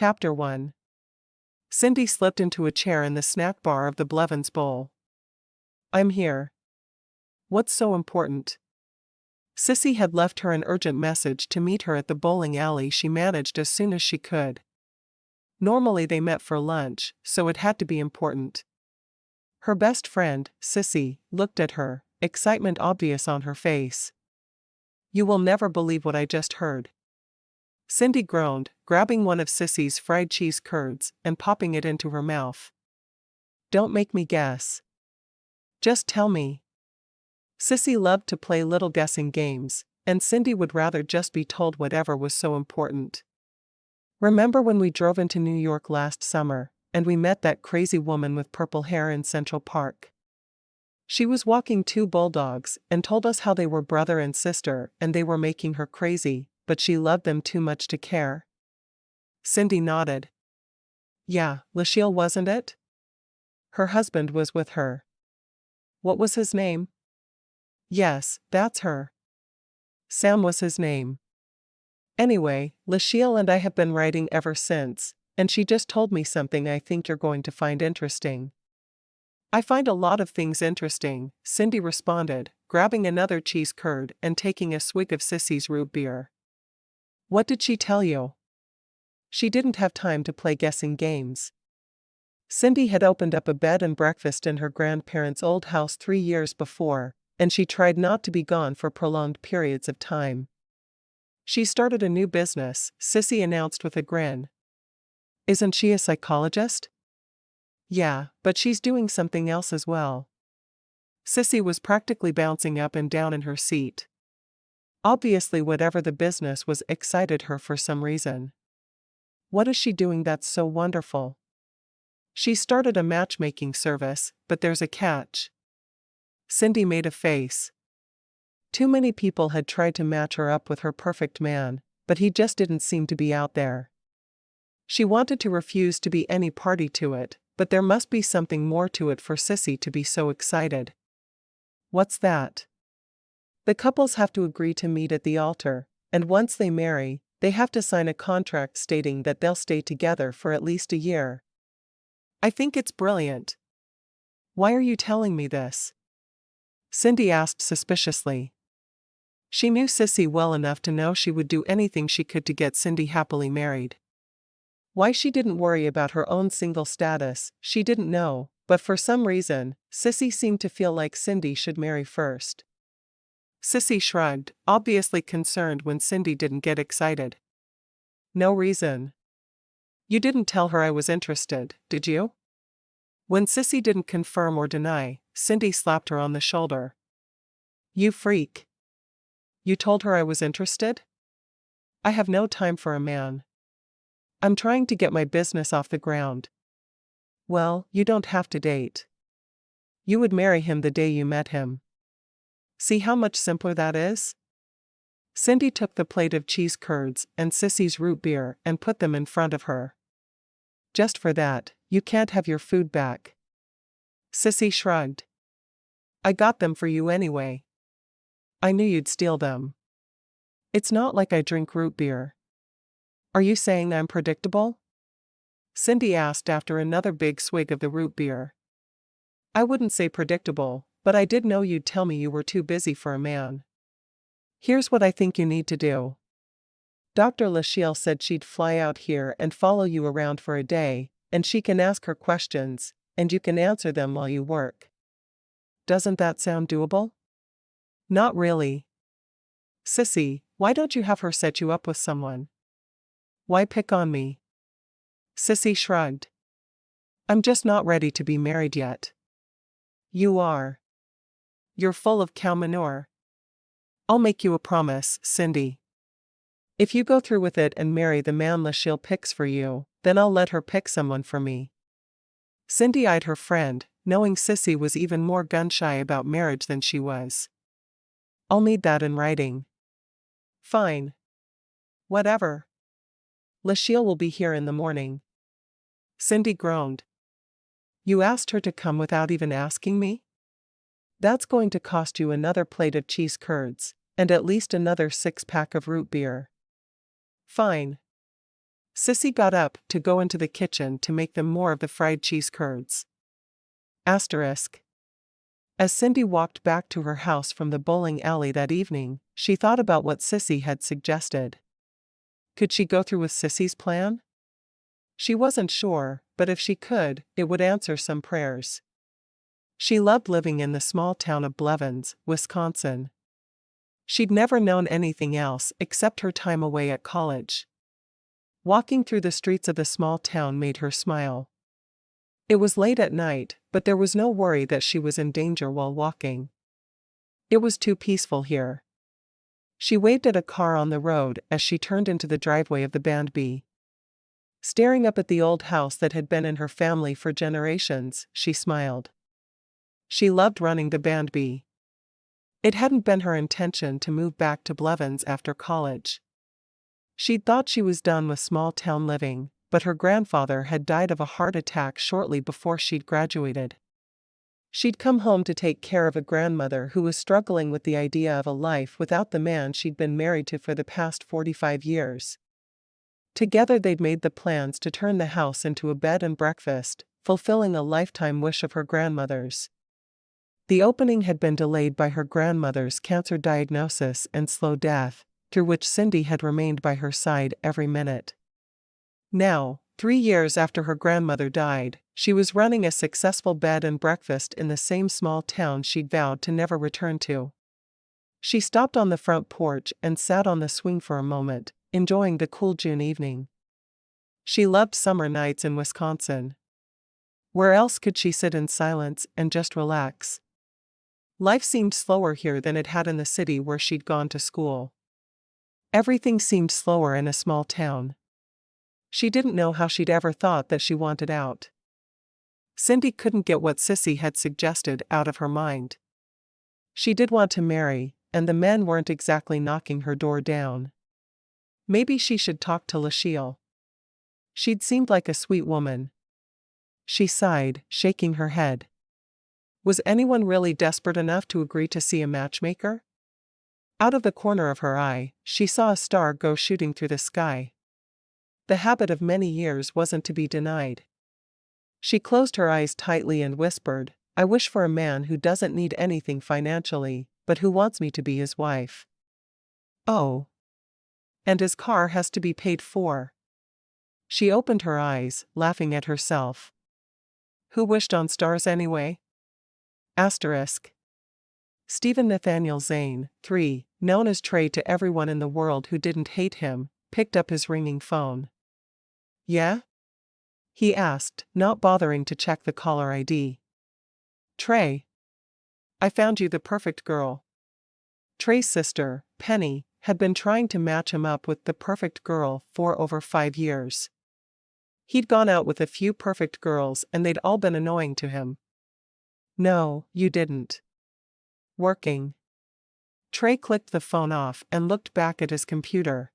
Chapter 1. Cindy slipped into a chair in the snack bar of the Blevins bowl. "I'm here. What's so important?" Sissy had left her an urgent message to meet her at the bowling alley she managed as soon as she could. Normally they met for lunch, so it had to be important. Her best friend, Sissy, looked at her, excitement obvious on her face. "You will never believe what I just heard." Cindy groaned, grabbing one of Sissy's fried cheese curds and popping it into her mouth. "Don't make me guess. Just tell me." Sissy loved to play little guessing games, and Cindy would rather just be told whatever was so important. "Remember when we drove into New York last summer, and we met that crazy woman with purple hair in Central Park? She was walking two bulldogs and told us how they were brother and sister and they were making her crazy, but she loved them too much to care." Cindy nodded. "Yeah, Lachelle, wasn't it? Her husband was with her. What was his name?" "Yes, that's her. Sam was his name. Anyway, Lachelle and I have been writing ever since, and she just told me something I think you're going to find interesting." "I find a lot of things interesting," Cindy responded, grabbing another cheese curd and taking a swig of Sissy's root beer. "What did she tell you?" "She didn't have time to play guessing games." Cindy had opened up a bed and breakfast in her grandparents' old house 3 years before, and she tried not to be gone for prolonged periods of time. "She started a new business," Sissy announced with a grin. "Isn't she a psychologist?" "Yeah, but she's doing something else as well." Sissy was practically bouncing up and down in her seat. Obviously whatever the business was excited her for some reason. "What is she doing that's so wonderful?" "She started a matchmaking service, but there's a catch." Cindy made a face. Too many people had tried to match her up with her perfect man, but he just didn't seem to be out there. She wanted to refuse to be any party to it, but there must be something more to it for Sissy to be so excited. "What's that?" "The couples have to agree to meet at the altar, and once they marry, they have to sign a contract stating that they'll stay together for at least a year." "I think it's brilliant. Why are you telling me this?" Cindy asked suspiciously. She knew Sissy well enough to know she would do anything she could to get Cindy happily married. Why she didn't worry about her own single status, she didn't know, but for some reason, Sissy seemed to feel like Cindy should marry first. Sissy shrugged, obviously concerned when Cindy didn't get excited. "No reason." "You didn't tell her I was interested, did you?" When Sissy didn't confirm or deny, Cindy slapped her on the shoulder. "You freak. You told her I was interested?" "I have no time for a man. I'm trying to get my business off the ground." "Well, you don't have to date. You would marry him the day you met him. See how much simpler that is?" Cindy took the plate of cheese curds and Sissy's root beer and put them in front of her. "Just for that, you can't have your food back." Sissy shrugged. "I got them for you anyway. I knew you'd steal them. It's not like I drink root beer." "Are you saying I'm predictable?" Cindy asked after another big swig of the root beer. "I wouldn't say predictable, but I did know you'd tell me you were too busy for a man. Here's what I think you need to do. Dr. Lachelle said she'd fly out here and follow you around for a day, and she can ask her questions, and you can answer them while you work. Doesn't that sound doable?" "Not really." "Sissy, why don't you have her set you up with someone?" "Why pick on me?" Sissy shrugged. "I'm just not ready to be married yet." "You are. You're full of cow manure." "I'll make you a promise, Cindy. If you go through with it and marry the man Lachelle picks for you, then I'll let her pick someone for me." Cindy eyed her friend, knowing Sissy was even more gun-shy about marriage than she was. "I'll need that in writing." "Fine. Whatever. Lachelle will be here in the morning." Cindy groaned. "You asked her to come without even asking me? That's going to cost you another plate of cheese curds, and at least another 6-pack of root beer." "Fine." Sissy got up to go into the kitchen to make them more of the fried cheese curds. Asterisk. As Cindy walked back to her house from the bowling alley that evening, she thought about what Sissy had suggested. Could she go through with Sissy's plan? She wasn't sure, but if she could, it would answer some prayers. She loved living in the small town of Blevins, Wisconsin. She'd never known anything else except her time away at college. Walking through the streets of the small town made her smile. It was late at night, but there was no worry that she was in danger while walking. It was too peaceful here. She waved at a car on the road as she turned into the driveway of the Band B. Staring up at the old house that had been in her family for generations, she smiled. She loved running the Band B. It hadn't been her intention to move back to Blevins after college. She'd thought she was done with small-town living, but her grandfather had died of a heart attack shortly before she'd graduated. She'd come home to take care of a grandmother who was struggling with the idea of a life without the man she'd been married to for the past 45 years. Together they'd made the plans to turn the house into a bed and breakfast, fulfilling a lifetime wish of her grandmother's. The opening had been delayed by her grandmother's cancer diagnosis and slow death, through which Cindy had remained by her side every minute. Now, 3 years after her grandmother died, she was running a successful bed and breakfast in the same small town she'd vowed to never return to. She stopped on the front porch and sat on the swing for a moment, enjoying the cool June evening. She loved summer nights in Wisconsin. Where else could she sit in silence and just relax? Life seemed slower here than it had in the city where she'd gone to school. Everything seemed slower in a small town. She didn't know how she'd ever thought that she wanted out. Cindy couldn't get what Sissy had suggested out of her mind. She did want to marry, and the men weren't exactly knocking her door down. Maybe she should talk to Lachelle. She'd seemed like a sweet woman. She sighed, shaking her head. Was anyone really desperate enough to agree to see a matchmaker? Out of the corner of her eye, she saw a star go shooting through the sky. The habit of many years wasn't to be denied. She closed her eyes tightly and whispered, "I wish for a man who doesn't need anything financially, but who wants me to be his wife." Oh. And his car has to be paid for. She opened her eyes, laughing at herself. Who wished on stars anyway? Asterisk. Stephen Nathaniel Zane, 3, known as Trey to everyone in the world who didn't hate him, picked up his ringing phone. Yeah? He asked, not bothering to check the caller ID. Trey. I found you the perfect girl. Trey's sister, Penny, had been trying to match him up with the perfect girl for over 5 years. He'd gone out with a few perfect girls and they'd all been annoying to him. No, you didn't. Working. Trey clicked the phone off and looked back at his computer.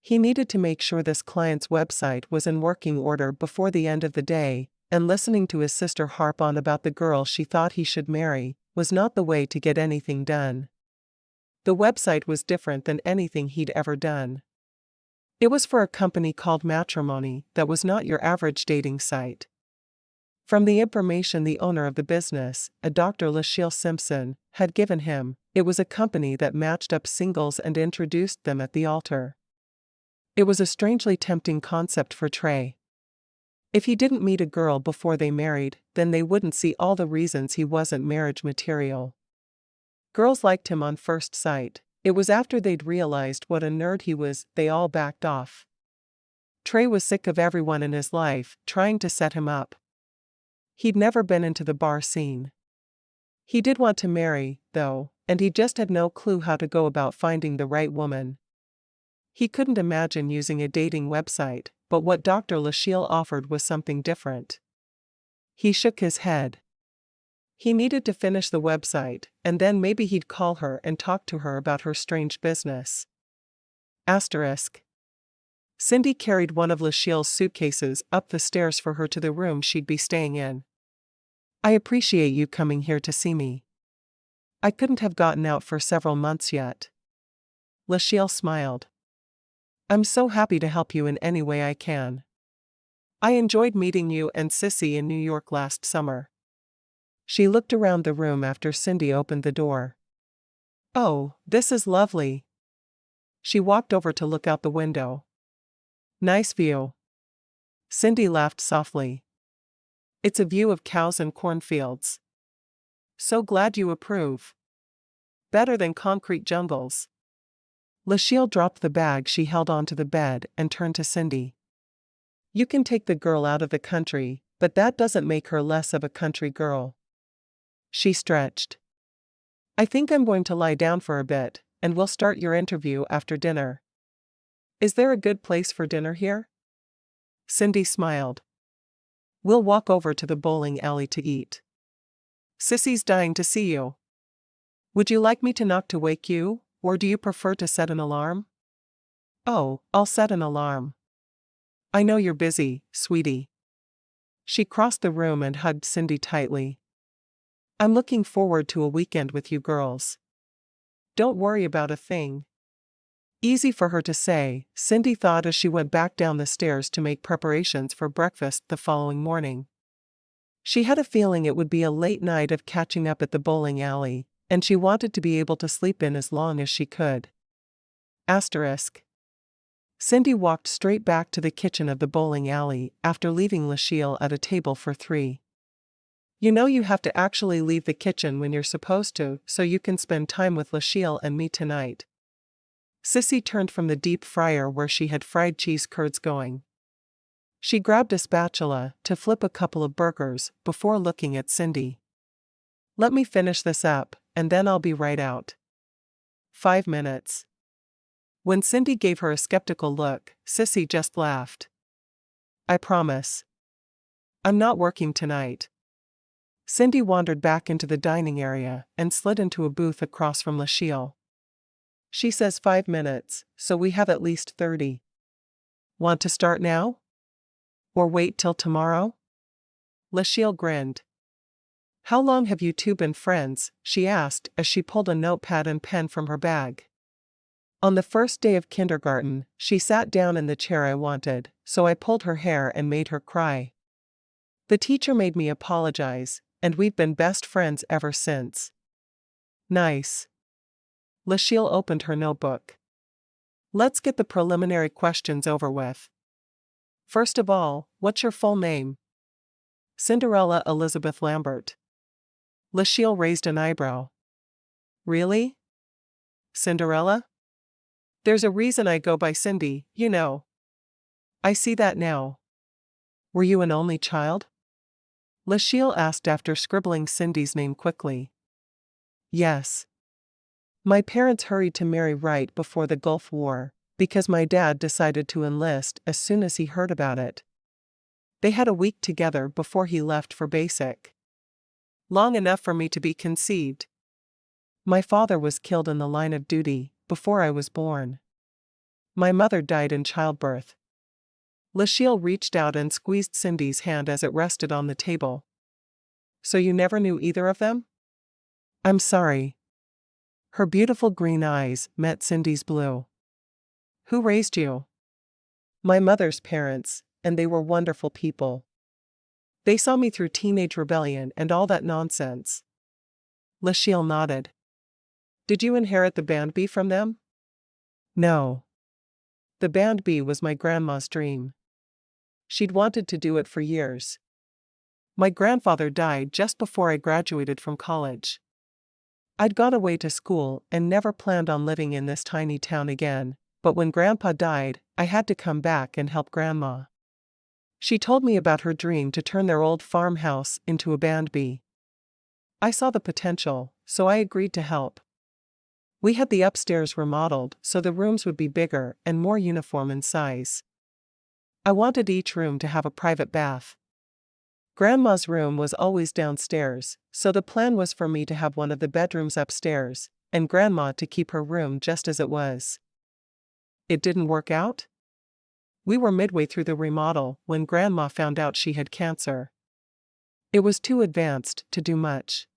He needed to make sure this client's website was in working order before the end of the day, and listening to his sister harp on about the girl she thought he should marry was not the way to get anything done. The website was different than anything he'd ever done. It was for a company called Matrimony that was not your average dating site. From the information the owner of the business, a Dr. Lachelle Simpson, had given him, it was a company that matched up singles and introduced them at the altar. It was a strangely tempting concept for Trey. If he didn't meet a girl before they married, then they wouldn't see all the reasons he wasn't marriage material. Girls liked him on first sight. It was after they'd realized what a nerd he was, they all backed off. Trey was sick of everyone in his life trying to set him up. He'd never been into the bar scene. He did want to marry, though, and he just had no clue how to go about finding the right woman. He couldn't imagine using a dating website, but what Dr. Lachelle offered was something different. He shook his head. He needed to finish the website, and then maybe he'd call her and talk to her about her strange business. Asterisk. Cindy carried one of Lachelle's suitcases up the stairs for her to the room she'd be staying in. I appreciate you coming here to see me. I couldn't have gotten out for several months yet. Lachelle smiled. I'm so happy to help you in any way I can. I enjoyed meeting you and Sissy in New York last summer. She looked around the room after Cindy opened the door. Oh, this is lovely. She walked over to look out the window. Nice view. Cindy laughed softly. It's a view of cows and cornfields. So glad you approve. Better than concrete jungles. Lachelle dropped the bag she held onto the bed and turned to Cindy. You can take the girl out of the country, but that doesn't make her less of a country girl. She stretched. I think I'm going to lie down for a bit, and we'll start your interview after dinner. Is there a good place for dinner here? Cindy smiled. We'll walk over to the bowling alley to eat. Sissy's dying to see you. Would you like me to knock to wake you, or do you prefer to set an alarm? Oh, I'll set an alarm. I know you're busy, sweetie. She crossed the room and hugged Cindy tightly. I'm looking forward to a weekend with you girls. Don't worry about a thing. Easy for her to say, Cindy thought as she went back down the stairs to make preparations for breakfast the following morning. She had a feeling it would be a late night of catching up at the bowling alley, and she wanted to be able to sleep in as long as she could. Asterisk. Cindy walked straight back to the kitchen of the bowling alley after leaving Lachelle at a table for 3. You know you have to actually leave the kitchen when you're supposed to so you can spend time with Lachelle and me tonight. Sissy turned from the deep fryer where she had fried cheese curds going. She grabbed a spatula to flip a couple of burgers before looking at Cindy. Let me finish this up, and then I'll be right out. 5 minutes. When Cindy gave her a skeptical look, Sissy just laughed. I promise. I'm not working tonight. Cindy wandered back into the dining area and slid into a booth across from Lachelle. She says 5 minutes, so we have at least 30. Want to start now? Or wait till tomorrow? Lachelle grinned. How long have you two been friends? She asked as she pulled a notepad and pen from her bag. On the first day of kindergarten, she sat down in the chair I wanted, so I pulled her hair and made her cry. The teacher made me apologize, and we've been best friends ever since. Nice. Lachelle opened her notebook. Let's get the preliminary questions over with. First of all, what's your full name? Cinderella Elizabeth Lambert. Lachelle raised an eyebrow. Really? Cinderella? There's a reason I go by Cindy, you know. I see that now. Were you an only child? Lachelle asked after scribbling Cindy's name quickly. Yes. My parents hurried to marry right before the Gulf War, because my dad decided to enlist as soon as he heard about it. They had a week together before he left for basic. Long enough for me to be conceived. My father was killed in the line of duty before I was born. My mother died in childbirth. Lachelle reached out and squeezed Cindy's hand as it rested on the table. So you never knew either of them? I'm sorry. Her beautiful green eyes met Cindy's blue. Who raised you? My mother's parents, and they were wonderful people. They saw me through teenage rebellion and all that nonsense. Lachelle nodded. Did you inherit the band bee from them? No. The band bee was my grandma's dream. She'd wanted to do it for years. My grandfather died just before I graduated from college. I'd gone away to school and never planned on living in this tiny town again, but when Grandpa died, I had to come back and help Grandma. She told me about her dream to turn their old farmhouse into a band bee. I saw the potential, so I agreed to help. We had the upstairs remodeled so the rooms would be bigger and more uniform in size. I wanted each room to have a private bath. Grandma's room was always downstairs, so the plan was for me to have one of the bedrooms upstairs, and Grandma to keep her room just as it was. It didn't work out? We were midway through the remodel when Grandma found out she had cancer. It was too advanced to do much.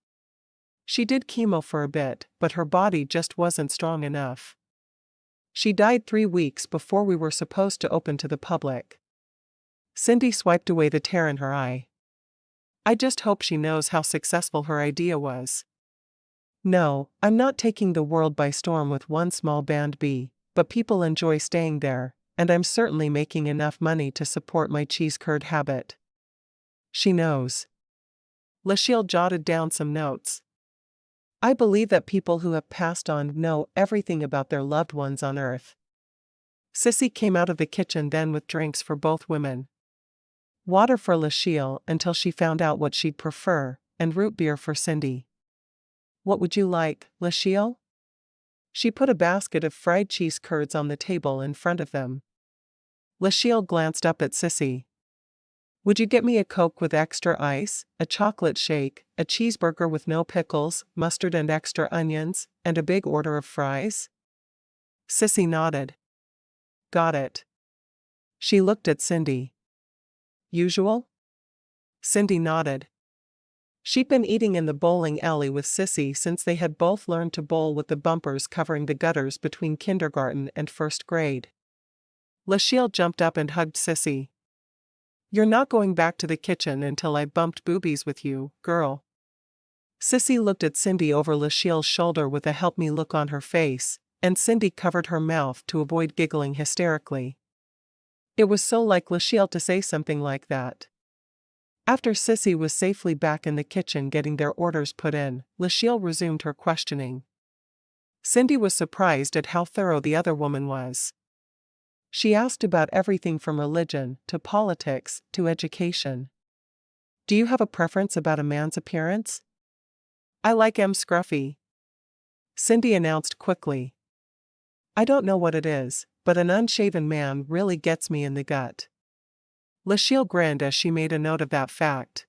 She did chemo for a bit, but her body just wasn't strong enough. She died 3 weeks before we were supposed to open to the public. Cindy swiped away the tear in her eye. I just hope she knows how successful her idea was. No, I'm not taking the world by storm with one small band B, but people enjoy staying there, and I'm certainly making enough money to support my cheese curd habit. She knows. Lachelle jotted down some notes. I believe that people who have passed on know everything about their loved ones on Earth. Sissy came out of the kitchen then with drinks for both women. Water for Lachelle until she found out what she'd prefer, and root beer for Cindy. What would you like, Lachelle? She put a basket of fried cheese curds on the table in front of them. Lachelle glanced up at Sissy. Would you get me a Coke with extra ice, a chocolate shake, a cheeseburger with no pickles, mustard and extra onions, and a big order of fries? Sissy nodded. Got it. She looked at Cindy. Usual? Cindy nodded. She'd been eating in the bowling alley with Sissy since they had both learned to bowl with the bumpers covering the gutters between kindergarten and first grade. Lachelle jumped up and hugged Sissy. You're not going back to the kitchen until I bumped boobies with you, girl. Sissy looked at Cindy over Lachelle's shoulder with a help me look on her face, and Cindy covered her mouth to avoid giggling hysterically. It was so like Lachelle to say something like that. After Sissy was safely back in the kitchen getting their orders put in, Lachelle resumed her questioning. Cindy was surprised at how thorough the other woman was. She asked about everything from religion to politics to education. Do you have a preference about a man's appearance? I like 'em scruffy, Cindy announced quickly. I don't know what it is, but an unshaven man really gets me in the gut. Lachelle grinned as she made a note of that fact.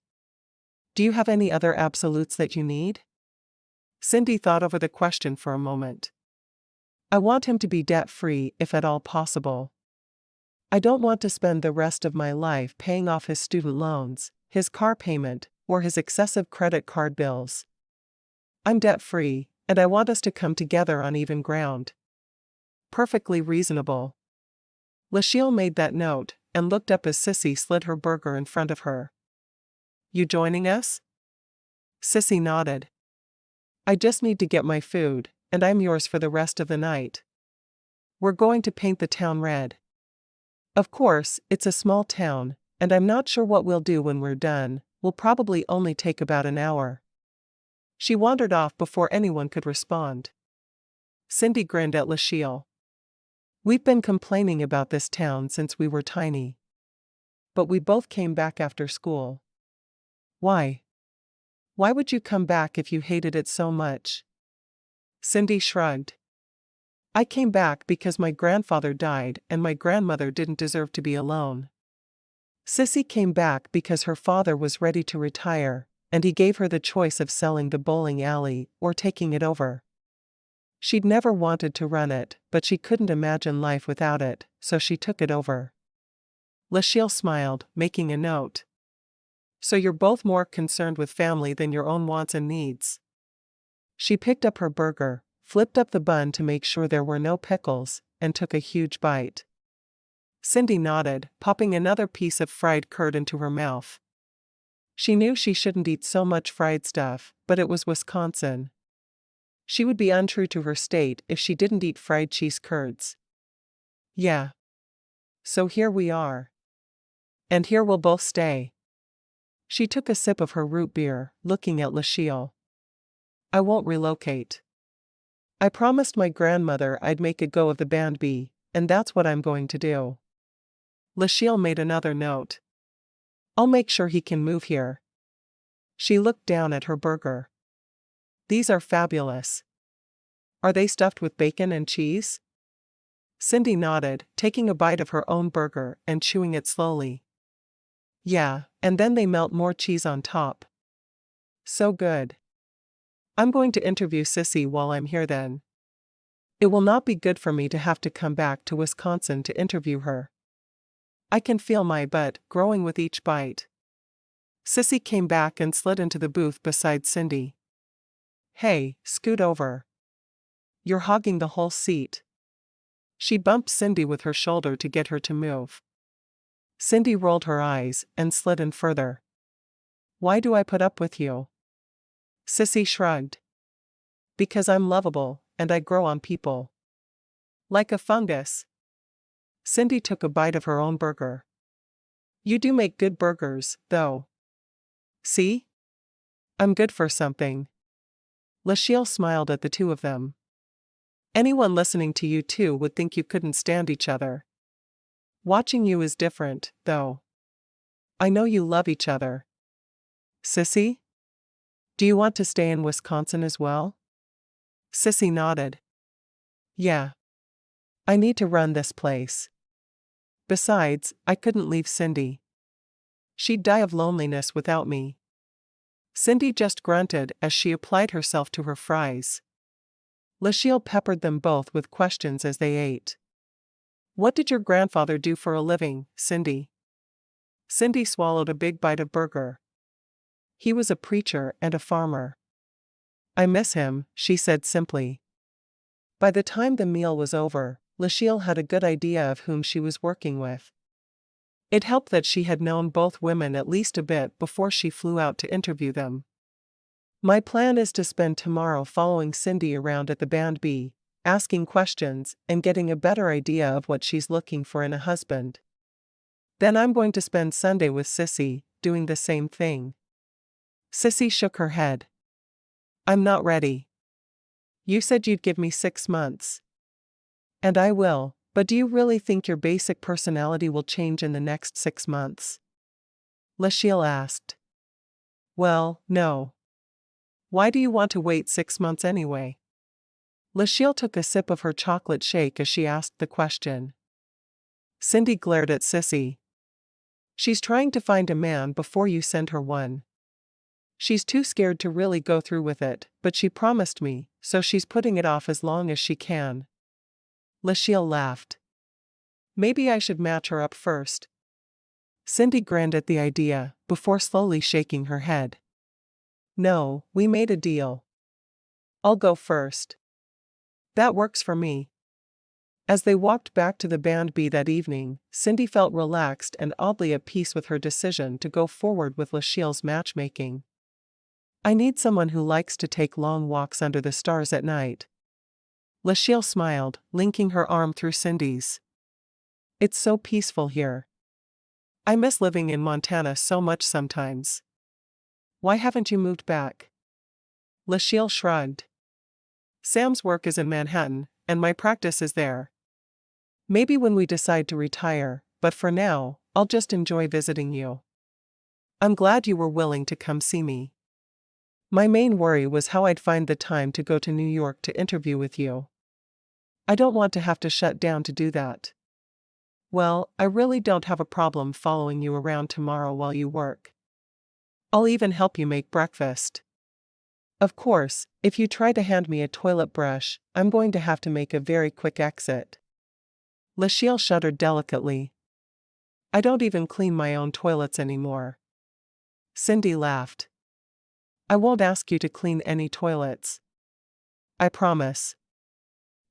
Do you have any other absolutes that you need? Cindy thought over the question for a moment. I want him to be debt-free if at all possible. I don't want to spend the rest of my life paying off his student loans, his car payment, or his excessive credit card bills. I'm debt-free, and I want us to come together on even ground. Perfectly reasonable. Lachelle made that note, and looked up as Sissy slid her burger in front of her. You joining us? Sissy nodded. I just need to get my food, and I'm yours for the rest of the night. We're going to paint the town red. Of course, it's a small town, and I'm not sure what we'll do when we're done. We'll probably only take about an hour. She wandered off before anyone could respond. Cindy grinned at Lachelle. We've been complaining about this town since we were tiny. But we both came back after school. Why? Why would you come back if you hated it so much? Cindy shrugged. I came back because my grandfather died and my grandmother didn't deserve to be alone. Sissy came back because her father was ready to retire, and he gave her the choice of selling the bowling alley or taking it over. She'd never wanted to run it, but she couldn't imagine life without it, so she took it over. Lachelle smiled, making a note. So you're both more concerned with family than your own wants and needs. She picked up her burger, flipped up the bun to make sure there were no pickles, and took a huge bite. Cindy nodded, popping another piece of fried curd into her mouth. She knew she shouldn't eat so much fried stuff, but it was Wisconsin. She would be untrue to her state if she didn't eat fried cheese curds. Yeah. So here we are. And here we'll both stay. She took a sip of her root beer, looking at Lachelle. I won't relocate. I promised my grandmother I'd make a go of the band B, and that's what I'm going to do. Lachelle made another note. I'll make sure he can move here. She looked down at her burger. These are fabulous. Are they stuffed with bacon and cheese? Cindy nodded, taking a bite of her own burger and chewing it slowly. Yeah, and then they melt more cheese on top. So good. I'm going to interview Sissy while I'm here then. It will not be good for me to have to come back to Wisconsin to interview her. I can feel my butt growing with each bite. Sissy came back and slid into the booth beside Cindy. Hey, scoot over. You're hogging the whole seat. She bumped Cindy with her shoulder to get her to move. Cindy rolled her eyes and slid in further. Why do I put up with you? Sissy shrugged. Because I'm lovable, and I grow on people. Like a fungus. Cindy took a bite of her own burger. You do make good burgers, though. See? I'm good for something. Lachelle smiled at the two of them. Anyone listening to you two would think you couldn't stand each other. Watching you is different, though. I know you love each other. Sissy? Do you want to stay in Wisconsin as well? Sissy nodded. Yeah. I need to run this place. Besides, I couldn't leave Cindy. She'd die of loneliness without me. Cindy just grunted as she applied herself to her fries. Lachelle peppered them both with questions as they ate. What did your grandfather do for a living, Cindy? Cindy swallowed a big bite of burger. He was a preacher and a farmer. I miss him, she said simply. By the time the meal was over, Lachelle had a good idea of whom she was working with. It helped that she had known both women at least a bit before she flew out to interview them. My plan is to spend tomorrow following Cindy around at the Band B, asking questions and getting a better idea of what she's looking for in a husband. Then I'm going to spend Sunday with Sissy, doing the same thing. Sissy shook her head. I'm not ready. You said you'd give me 6 months. And I will, but do you really think your basic personality will change in the next 6 months? Lachelle asked. Well, no. Why do you want to wait 6 months anyway? Lachelle took a sip of her chocolate shake as she asked the question. Cindy glared at Sissy. She's trying to find a man before you send her one. She's too scared to really go through with it, but she promised me, so she's putting it off as long as she can. Lachelle laughed. Maybe I should match her up first. Cindy grinned at the idea, before slowly shaking her head. No, we made a deal. I'll go first. That works for me. As they walked back to the Band B that evening, Cindy felt relaxed and oddly at peace with her decision to go forward with Lachelle's matchmaking. I need someone who likes to take long walks under the stars at night. Lachelle smiled, linking her arm through Cindy's. It's so peaceful here. I miss living in Montana so much sometimes. Why haven't you moved back? Lachelle shrugged. Sam's work is in Manhattan, and my practice is there. Maybe when we decide to retire, but for now, I'll just enjoy visiting you. I'm glad you were willing to come see me. My main worry was how I'd find the time to go to New York to interview with you. I don't want to have to shut down to do that. Well, I really don't have a problem following you around tomorrow while you work. I'll even help you make breakfast. Of course, if you try to hand me a toilet brush, I'm going to have to make a very quick exit. Lachelle shuddered delicately. I don't even clean my own toilets anymore. Cindy laughed. I won't ask you to clean any toilets. I promise.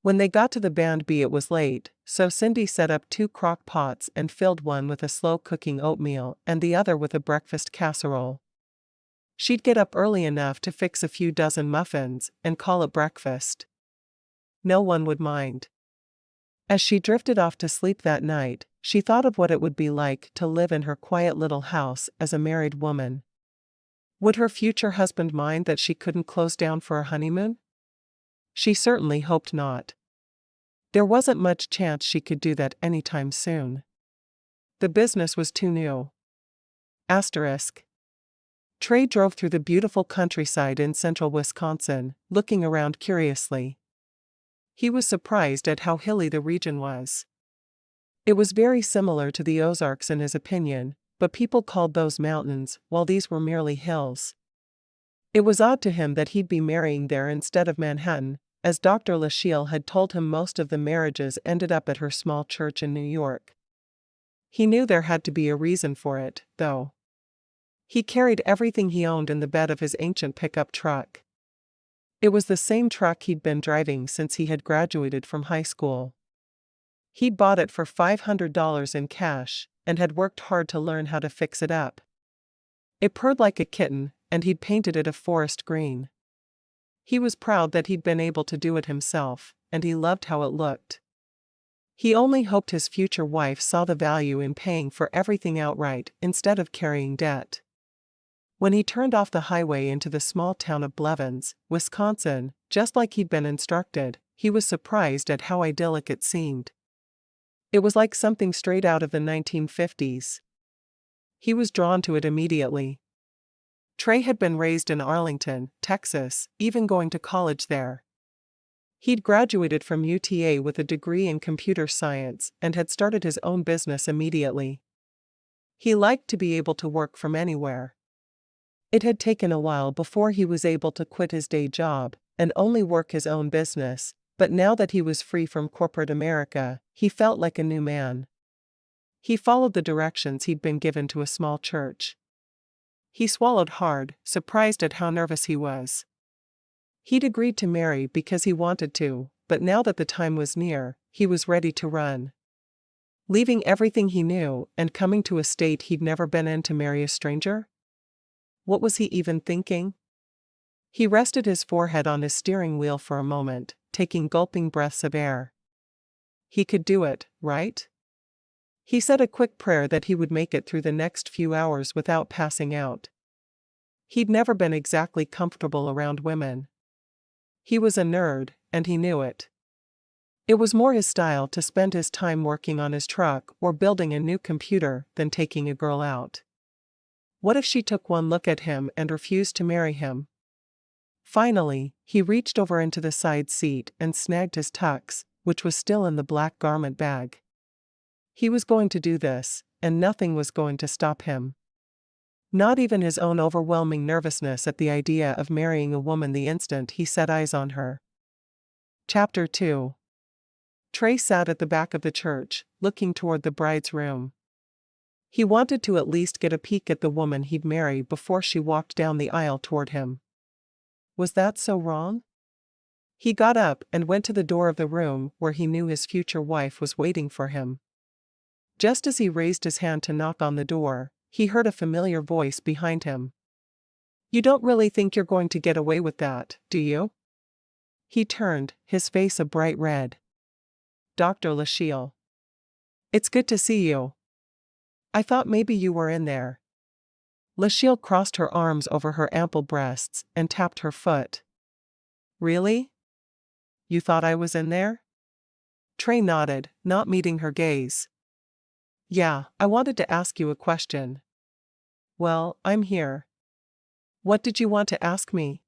When they got to the Band B it was late, so Cindy set up 2 crock pots and filled one with a slow-cooking oatmeal and the other with a breakfast casserole. She'd get up early enough to fix a few dozen muffins and call it breakfast. No one would mind. As she drifted off to sleep that night, she thought of what it would be like to live in her quiet little house as a married woman. Would her future husband mind that she couldn't close down for a honeymoon? She certainly hoped not. There wasn't much chance she could do that anytime soon. The business was too new. Asterisk. Trey drove through the beautiful countryside in central Wisconsin, looking around curiously. He was surprised at how hilly the region was. It was very similar to the Ozarks in his opinion, but people called those mountains, while these were merely hills. It was odd to him that he'd be marrying there instead of Manhattan, as Dr. Lachelle had told him most of the marriages ended up at her small church in New York. He knew there had to be a reason for it, though. He carried everything he owned in the bed of his ancient pickup truck. It was the same truck he'd been driving since he had graduated from high school. He'd bought it for $500 in cash, and had worked hard to learn how to fix it up. It purred like a kitten, and he'd painted it a forest green. He was proud that he'd been able to do it himself, and he loved how it looked. He only hoped his future wife saw the value in paying for everything outright instead of carrying debt. When he turned off the highway into the small town of Blevins, Wisconsin, just like he'd been instructed, he was surprised at how idyllic it seemed. It was like something straight out of the 1950s. He was drawn to it immediately. Trey had been raised in Arlington, Texas, even going to college there. He'd graduated from UTA with a degree in computer science and had started his own business immediately. He liked to be able to work from anywhere. It had taken a while before he was able to quit his day job and only work his own business, but now that he was free from corporate America, he felt like a new man. He followed the directions he'd been given to a small church. He swallowed hard, surprised at how nervous he was. He'd agreed to marry because he wanted to, but now that the time was near, he was ready to run. Leaving everything he knew and coming to a state he'd never been in to marry a stranger? What was he even thinking? He rested his forehead on his steering wheel for a moment, taking gulping breaths of air. He could do it, right? He said a quick prayer that he would make it through the next few hours without passing out. He'd never been exactly comfortable around women. He was a nerd, and he knew it. It was more his style to spend his time working on his truck or building a new computer than taking a girl out. What if she took one look at him and refused to marry him? Finally, he reached over into the side seat and snagged his tux, which was still in the black garment bag. He was going to do this, and nothing was going to stop him. Not even his own overwhelming nervousness at the idea of marrying a woman the instant he set eyes on her. Chapter 2. Trey sat at the back of the church, looking toward the bride's room. He wanted to at least get a peek at the woman he'd marry before she walked down the aisle toward him. Was that so wrong? He got up and went to the door of the room where he knew his future wife was waiting for him. Just as he raised his hand to knock on the door, he heard a familiar voice behind him. "You don't really think you're going to get away with that, do you?" He turned, his face a bright red. "Dr. Lachille. It's good to see you. I thought maybe you were in there." Lachille crossed her arms over her ample breasts and tapped her foot. "Really? You thought I was in there?" Trey nodded, not meeting her gaze. "Yeah, I wanted to ask you a question." "Well, I'm here." "What did you want to ask me?"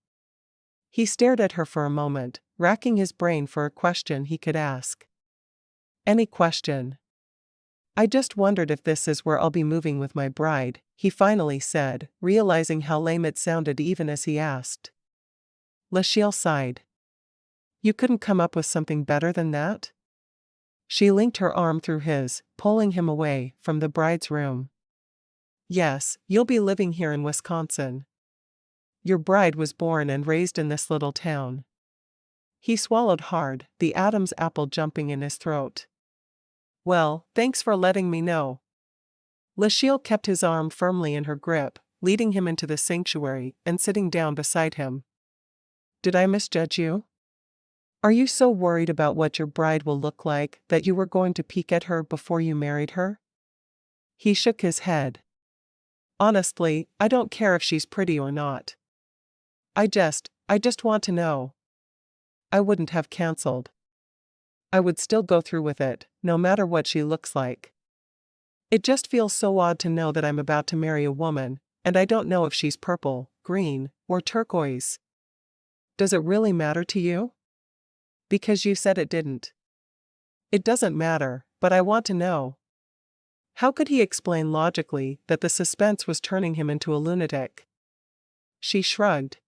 He stared at her for a moment, racking his brain for a question he could ask. "Any question." "I just wondered if this is where I'll be moving with my bride," he finally said, realizing how lame it sounded even as he asked. Lachille sighed. "You couldn't come up with something better than that?" She linked her arm through his, pulling him away from the bride's room. "Yes, you'll be living here in Wisconsin. Your bride was born and raised in this little town." He swallowed hard, the Adam's apple jumping in his throat. "Well, thanks for letting me know." Lachille kept his arm firmly in her grip, leading him into the sanctuary and sitting down beside him. "Did I misjudge you? Are you so worried about what your bride will look like that you were going to peek at her before you married her?" He shook his head. "Honestly, I don't care if she's pretty or not. I just want to know." "I wouldn't have canceled. I would still go through with it, no matter what she looks like. It just feels so odd to know that I'm about to marry a woman, and I don't know if she's purple, green, or turquoise." "Does it really matter to you?" "Because you said it didn't." "It doesn't matter, but I want to know." How could he explain logically that the suspense was turning him into a lunatic? She shrugged.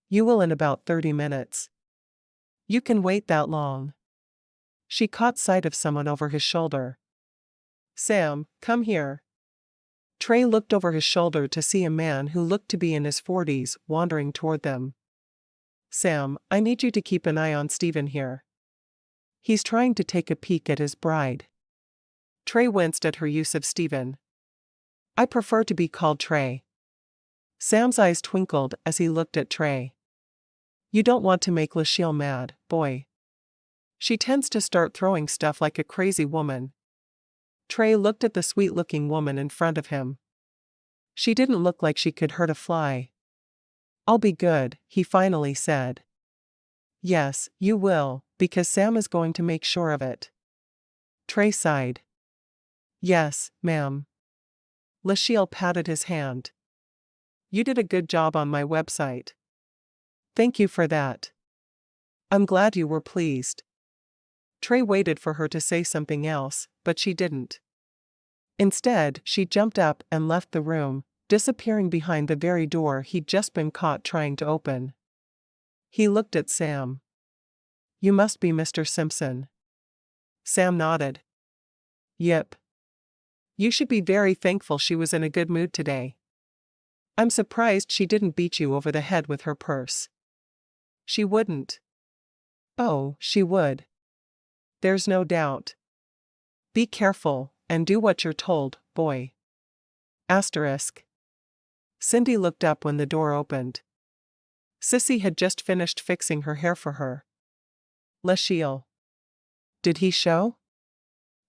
"You will in about 30 minutes. You can wait that long." She caught sight of someone over his shoulder. "Sam, come here." Trey looked over his shoulder to see a man who looked to be in his 40s wandering toward them. "Sam, I need you to keep an eye on Steven here." He's trying to take a peek at his bride. Trey winced at her use of Stephen. I prefer to be called Trey. Sam's eyes twinkled as he looked at Trey. You don't want to make Lachelle mad, boy. She tends to start throwing stuff like a crazy woman. Trey looked at the sweet-looking woman in front of him. She didn't look like she could hurt a fly. I'll be good, he finally said. Yes, you will, because Sam is going to make sure of it. Trey sighed. Yes, ma'am. Lachelle patted his hand. You did a good job on my website. Thank you for that. I'm glad you were pleased. Trey waited for her to say something else, but she didn't. Instead, she jumped up and left the room, disappearing behind the very door he'd just been caught trying to open. He looked at Sam. You must be Mr. Simpson. Sam nodded. Yep. You should be very thankful she was in a good mood today. I'm surprised she didn't beat you over the head with her purse. She wouldn't. Oh, she would. There's no doubt. Be careful, and do what you're told, boy. Asterisk. Cindy looked up when the door opened. Sissy had just finished fixing her hair for her. Lachelle. Did he show?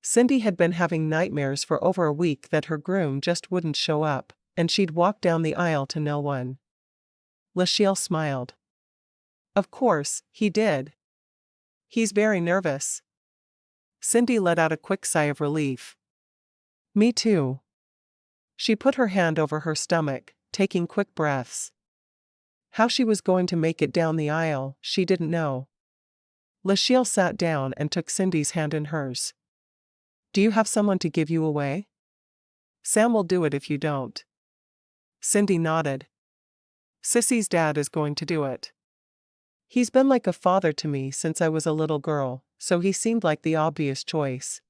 Cindy had been having nightmares for over a week that her groom just wouldn't show up, and she'd walk down the aisle to no one. Lachelle smiled. Of course, he did. He's very nervous. Cindy let out a quick sigh of relief. Me too. She put her hand over her stomach, taking quick breaths. How she was going to make it down the aisle, she didn't know. Lachelle sat down and took Cindy's hand in hers. Do you have someone to give you away? Sam will do it if you don't. Cindy nodded. Sissy's dad is going to do it. He's been like a father to me since I was a little girl, so he seemed like the obvious choice.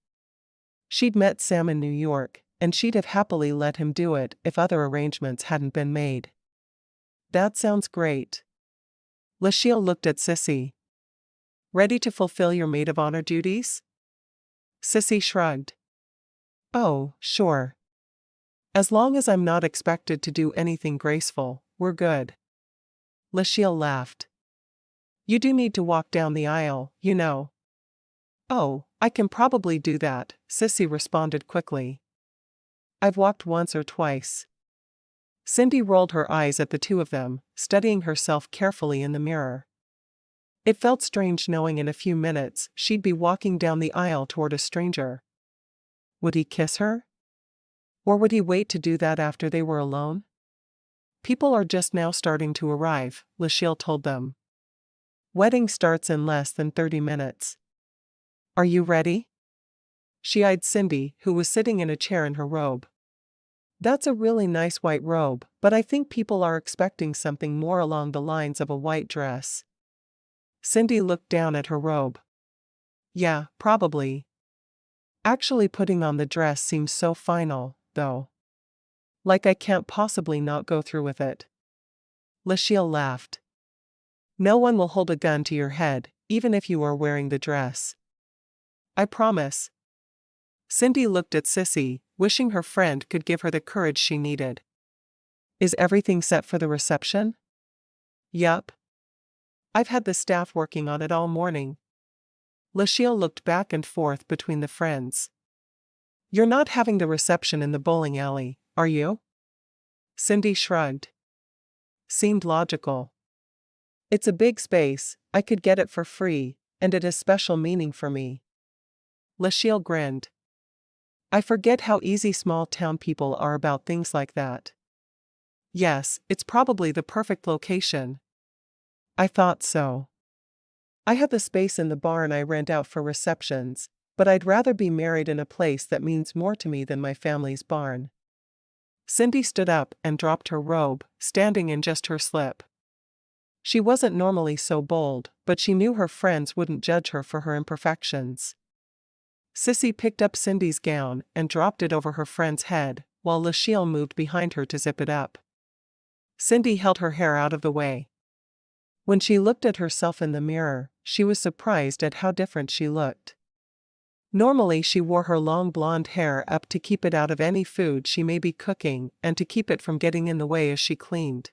She'd met Sam in New York, and she'd have happily let him do it if other arrangements hadn't been made. That sounds great. Lachelle looked at Sissy. Ready to fulfill your maid of honor duties? Sissy shrugged. Oh, sure. As long as I'm not expected to do anything graceful, we're good. Lachelle laughed. You do need to walk down the aisle, you know. Oh, I can probably do that, Sissy responded quickly. I've walked once or twice. Cindy rolled her eyes at the two of them, studying herself carefully in the mirror. It felt strange knowing in a few minutes she'd be walking down the aisle toward a stranger. Would he kiss her? Or would he wait to do that after they were alone? People are just now starting to arrive, Lachelle told them. Wedding starts in less than 30 minutes. Are you ready? She eyed Cindy, who was sitting in a chair in her robe. That's a really nice white robe, but I think people are expecting something more along the lines of a white dress. Cindy looked down at her robe. Yeah, probably. Actually putting on the dress seems so final, though. Like I can't possibly not go through with it. Lachelle laughed. No one will hold a gun to your head, even if you are wearing the dress. I promise. Cindy looked at Sissy, wishing her friend could give her the courage she needed. Is everything set for the reception? Yup. I've had the staff working on it all morning. Lachelle looked back and forth between the friends. You're not having the reception in the bowling alley, are you? Cindy shrugged. Seemed logical. It's a big space, I could get it for free, and it has special meaning for me. Lachelle grinned. I forget how easy small-town people are about things like that. Yes, it's probably the perfect location. I thought so. I have the space in the barn I rent out for receptions, but I'd rather be married in a place that means more to me than my family's barn. Cindy stood up and dropped her robe, standing in just her slip. She wasn't normally so bold, but she knew her friends wouldn't judge her for her imperfections. Sissy picked up Cindy's gown and dropped it over her friend's head, while Lachelle moved behind her to zip it up. Cindy held her hair out of the way. When she looked at herself in the mirror, she was surprised at how different she looked. Normally she wore her long blonde hair up to keep it out of any food she may be cooking and to keep it from getting in the way as she cleaned.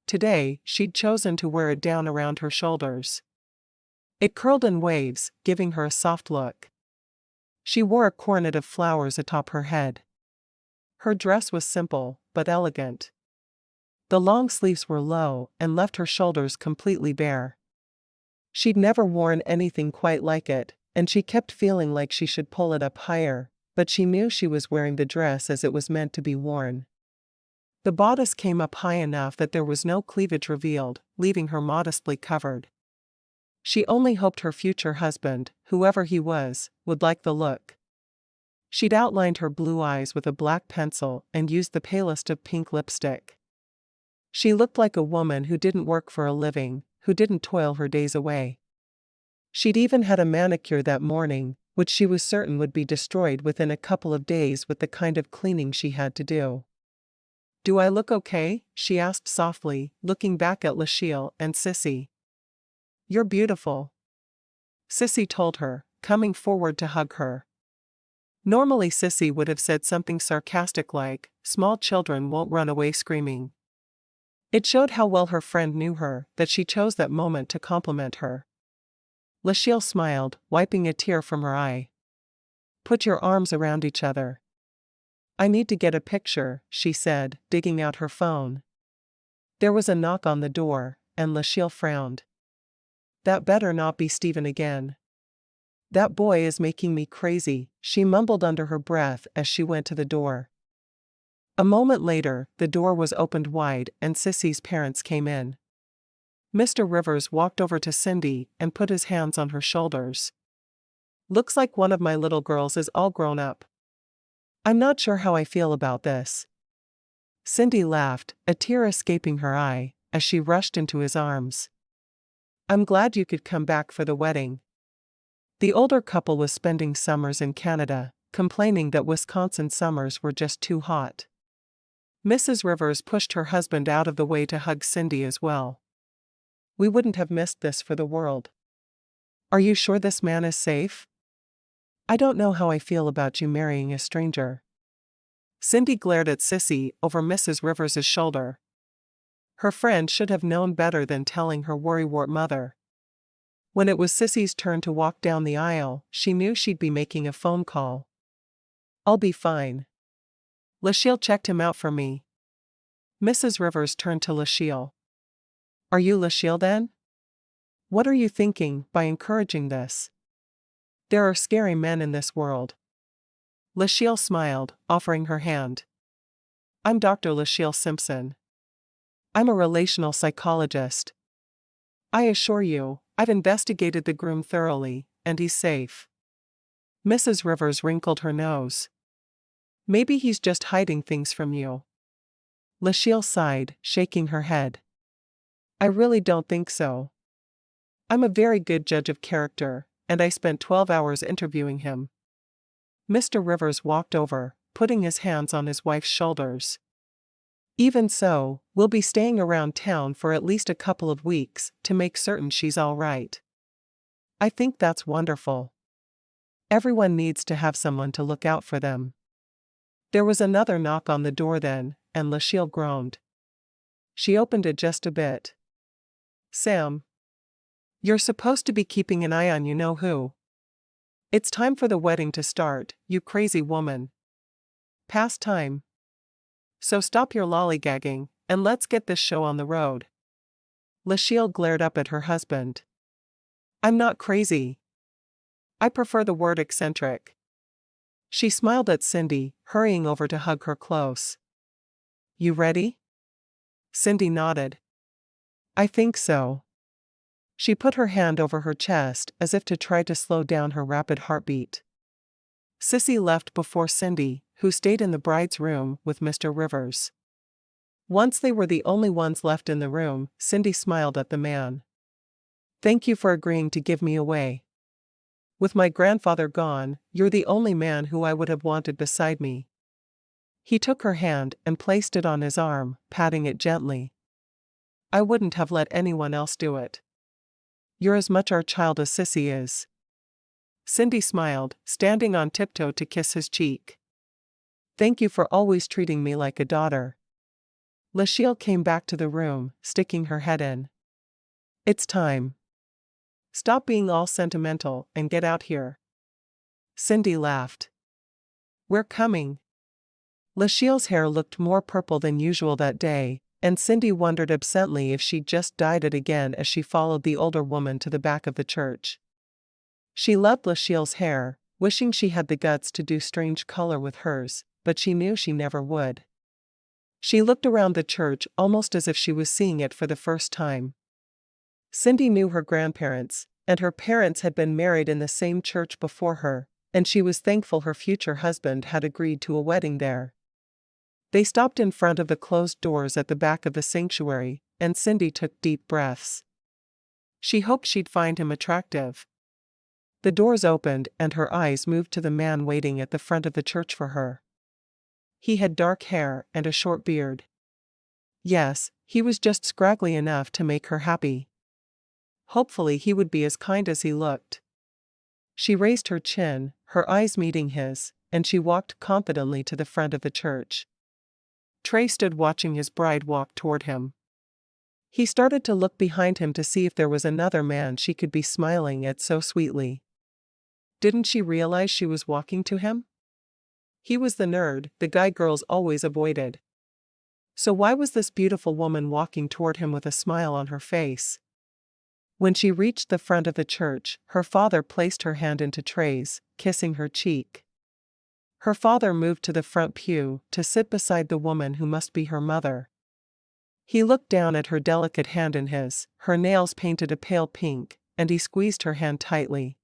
Today, she'd chosen to wear it down around her shoulders. It curled in waves, giving her a soft look. She wore a coronet of flowers atop her head. Her dress was simple, but elegant. The long sleeves were low and left her shoulders completely bare. She'd never worn anything quite like it, and she kept feeling like she should pull it up higher, but she knew she was wearing the dress as it was meant to be worn. The bodice came up high enough that there was no cleavage revealed, leaving her modestly covered. She only hoped her future husband, whoever he was, would like the look. She'd outlined her blue eyes with a black pencil and used the palest of pink lipstick. She looked like a woman who didn't work for a living, who didn't toil her days away. She'd even had a manicure that morning, which she was certain would be destroyed within a couple of days with the kind of cleaning she had to do. "Do I look okay?" she asked softly, looking back at Lachelle and Sissy. "You're beautiful," Sissy told her, coming forward to hug her. Normally Sissy would have said something sarcastic like, "Small children won't run away screaming." It showed how well her friend knew her that she chose that moment to compliment her. Lachelle smiled, wiping a tear from her eye. "Put your arms around each other." "I need to get a picture," she said, digging out her phone. There was a knock on the door, and Lachelle frowned. "That better not be Stephen again." "That boy is making me crazy," she mumbled under her breath as she went to the door. A moment later, the door was opened wide and Sissy's parents came in. Mr. Rivers walked over to Cindy and put his hands on her shoulders. "Looks like one of my little girls is all grown up. I'm not sure how I feel about this." Cindy laughed, a tear escaping her eye, as she rushed into his arms. "I'm glad you could come back for the wedding." The older couple was spending summers in Canada, complaining that Wisconsin summers were just too hot. Mrs. Rivers pushed her husband out of the way to hug Cindy as well. "We wouldn't have missed this for the world. Are you sure this man is safe? I don't know how I feel about you marrying a stranger." Cindy glared at Sissy over Mrs. Rivers' shoulder. Her friend should have known better than telling her worrywart mother. When it was Sissy's turn to walk down the aisle, she knew she'd be making a phone call. "I'll be fine. Lachelle checked him out for me." Mrs. Rivers turned to Lachelle. "Are you Lachelle then? What are you thinking by encouraging this? There are scary men in this world." Lachelle smiled, offering her hand. "I'm Dr. Lachelle Simpson. I'm a relational psychologist. I assure you, I've investigated the groom thoroughly, and he's safe." Mrs. Rivers wrinkled her nose. "Maybe he's just hiding things from you." Lachelle sighed, shaking her head. "I really don't think so. I'm a very good judge of character, and I spent 12 hours interviewing him." Mr. Rivers walked over, putting his hands on his wife's shoulders. "Even so, we'll be staying around town for at least a couple of weeks to make certain she's all right." "I think that's wonderful. Everyone needs to have someone to look out for them." There was another knock on the door then, and Lachelle groaned. She opened it just a bit. "Sam. You're supposed to be keeping an eye on you-know-who. It's time for the wedding to start, you crazy woman. Past time. So stop your lollygagging, and let's get this show on the road." Lachelle glared up at her husband. "I'm not crazy. I prefer the word eccentric." She smiled at Cindy, hurrying over to hug her close. "You ready?" Cindy nodded. "I think so." She put her hand over her chest as if to try to slow down her rapid heartbeat. Sissy left before Cindy, who stayed in the bride's room with Mr. Rivers. Once they were the only ones left in the room, Cindy smiled at the man. "Thank you for agreeing to give me away. With my grandfather gone, you're the only man who I would have wanted beside me." He took her hand and placed it on his arm, patting it gently. I wouldn't have let anyone else do it. You're as much our child as Sissy is. Cindy smiled, standing on tiptoe to kiss his cheek. Thank you for always treating me like a daughter. Lachelle came back to the room, sticking her head in. It's time. Stop being all sentimental and get out here. Cindy laughed. We're coming. Lachelle's hair looked more purple than usual that day, and Cindy wondered absently if she'd just dyed it again as she followed the older woman to the back of the church. She loved Lachelle's hair, wishing she had the guts to do strange color with hers, but she knew she never would. She looked around the church almost as if she was seeing it for the first time. Cindy knew her grandparents, and her parents had been married in the same church before her, and she was thankful her future husband had agreed to a wedding there. They stopped in front of the closed doors at the back of the sanctuary, and Cindy took deep breaths. She hoped she'd find him attractive. The doors opened and her eyes moved to the man waiting at the front of the church for her. He had dark hair and a short beard. Yes, he was just scraggly enough to make her happy. Hopefully he would be as kind as he looked. She raised her chin, her eyes meeting his, and she walked confidently to the front of the church. Trey stood watching his bride walk toward him. He started to look behind him to see if there was another man she could be smiling at so sweetly. Didn't she realize she was walking to him? He was the nerd the guy girls always avoided. So why was this beautiful woman walking toward him with a smile on her face? When she reached the front of the church, her father placed her hand into Trey's, kissing her cheek. Her father moved to the front pew to sit beside the woman who must be her mother. He looked down at her delicate hand in his, her nails painted a pale pink, and he squeezed her hand tightly.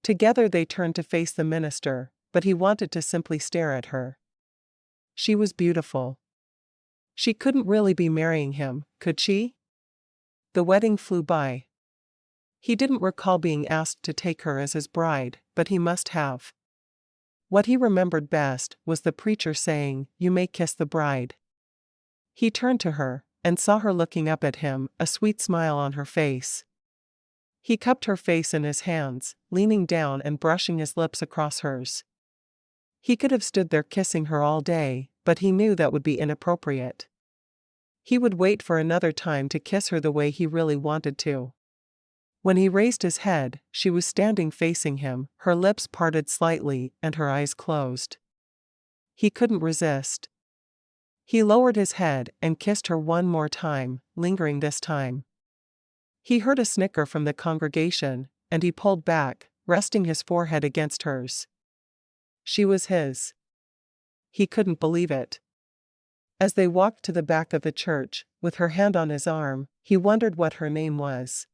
Together they turned to face the minister, but he wanted to simply stare at her. She was beautiful. She couldn't really be marrying him, could she? The wedding flew by. He didn't recall being asked to take her as his bride, but he must have. What he remembered best was the preacher saying, "You may kiss the bride." He turned to her, and saw her looking up at him, a sweet smile on her face. He cupped her face in his hands, leaning down and brushing his lips across hers. He could have stood there kissing her all day, but he knew that would be inappropriate. He would wait for another time to kiss her the way he really wanted to. When he raised his head, she was standing facing him, her lips parted slightly and her eyes closed. He couldn't resist. He lowered his head and kissed her one more time, lingering this time. He heard a snicker from the congregation, and he pulled back, resting his forehead against hers. She was his. He couldn't believe it. As they walked to the back of the church, with her hand on his arm, he wondered what her name was.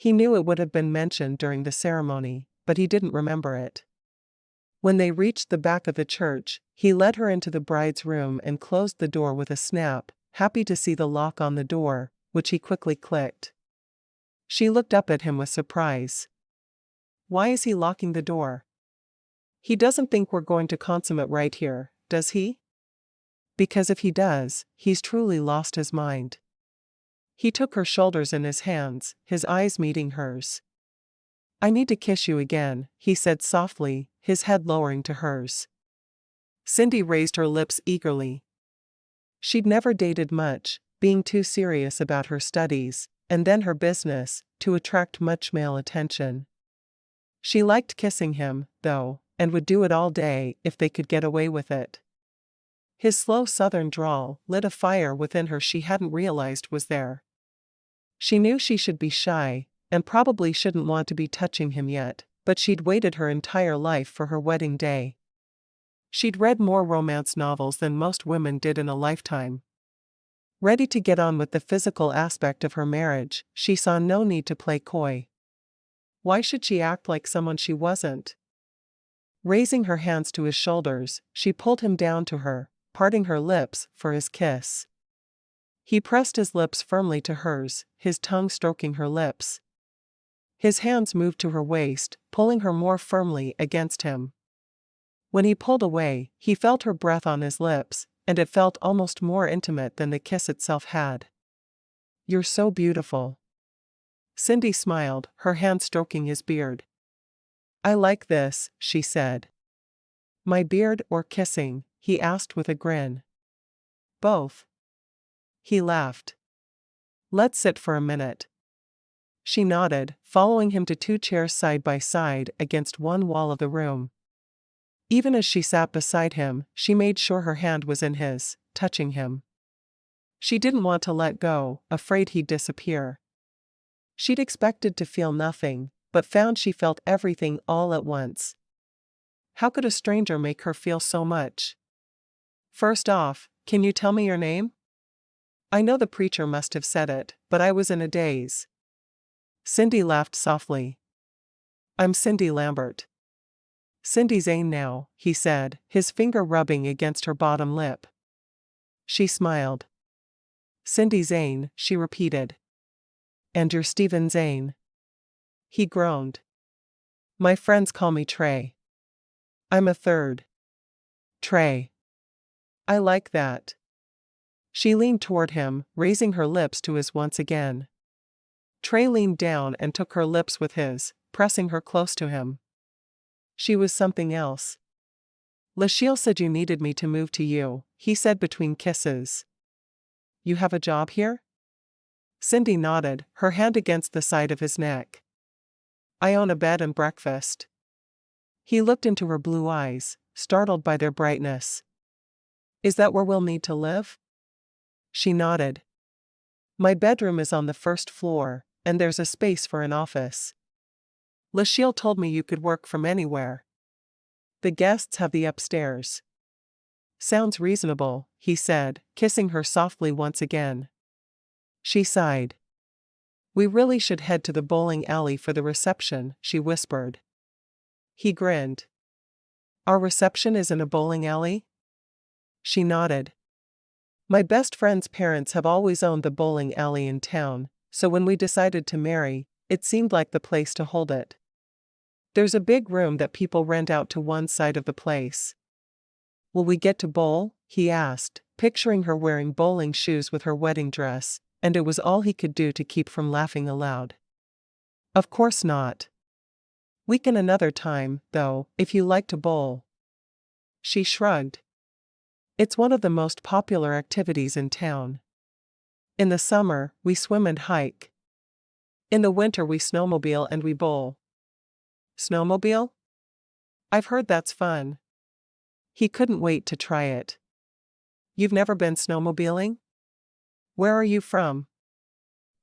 He knew it would have been mentioned during the ceremony, but he didn't remember it. When they reached the back of the church, he led her into the bride's room and closed the door with a snap, happy to see the lock on the door, which he quickly clicked. She looked up at him with surprise. Why is he locking the door? He doesn't think we're going to consummate right here, does he? Because if he does, he's truly lost his mind. He took her shoulders in his hands, his eyes meeting hers. I need to kiss you again, he said softly, his head lowering to hers. Cindy raised her lips eagerly. She'd never dated much, being too serious about her studies, and then her business, to attract much male attention. She liked kissing him, though, and would do it all day if they could get away with it. His slow southern drawl lit a fire within her she hadn't realized was there. She knew she should be shy, and probably shouldn't want to be touching him yet, but she'd waited her entire life for her wedding day. She'd read more romance novels than most women did in a lifetime. Ready to get on with the physical aspect of her marriage, she saw no need to play coy. Why should she act like someone she wasn't? Raising her hands to his shoulders, she pulled him down to her, parting her lips for his kiss. He pressed his lips firmly to hers, his tongue stroking her lips. His hands moved to her waist, pulling her more firmly against him. When he pulled away, he felt her breath on his lips, and it felt almost more intimate than the kiss itself had. You're so beautiful. Cindy smiled, her hand stroking his beard. I like this, she said. My beard or kissing? He asked with a grin. Both. He laughed. Let's sit for a minute. She nodded, following him to 2 chairs side by side against one wall of the room. Even as she sat beside him, she made sure her hand was in his, touching him. She didn't want to let go, afraid he'd disappear. She'd expected to feel nothing, but found she felt everything all at once. How could a stranger make her feel so much? First off, can you tell me your name? I know the preacher must have said it, but I was in a daze. Cindy laughed softly. I'm Cindy Lambert. Cindy Zane now, he said, his finger rubbing against her bottom lip. She smiled. Cindy Zane, she repeated. And you're Stephen Zane. He groaned. My friends call me Trey. I'm a third. Trey. I like that. She leaned toward him, raising her lips to his once again. Trey leaned down and took her lips with his, pressing her close to him. She was something else. Lachelle said you needed me to move to you, he said between kisses. You have a job here? Cindy nodded, her hand against the side of his neck. I own a bed and breakfast. He looked into her blue eyes, startled by their brightness. Is that where we'll need to live? She nodded. My bedroom is on the 1st floor, and there's a space for an office. Lachelle told me you could work from anywhere. The guests have the upstairs. Sounds reasonable, he said, kissing her softly once again. She sighed. We really should head to the bowling alley for the reception, she whispered. He grinned. Our reception is in a bowling alley? She nodded. My best friend's parents have always owned the bowling alley in town, so when we decided to marry, it seemed like the place to hold it. There's a big room that people rent out to one side of the place. Will we get to bowl? He asked, picturing her wearing bowling shoes with her wedding dress, and it was all he could do to keep from laughing aloud. Of course not. We can another time, though, if you like to bowl. She shrugged. It's one of the most popular activities in town. In the summer, we swim and hike. In the winter we snowmobile and we bowl. Snowmobile? I've heard that's fun. He couldn't wait to try it. You've never been snowmobiling? Where are you from?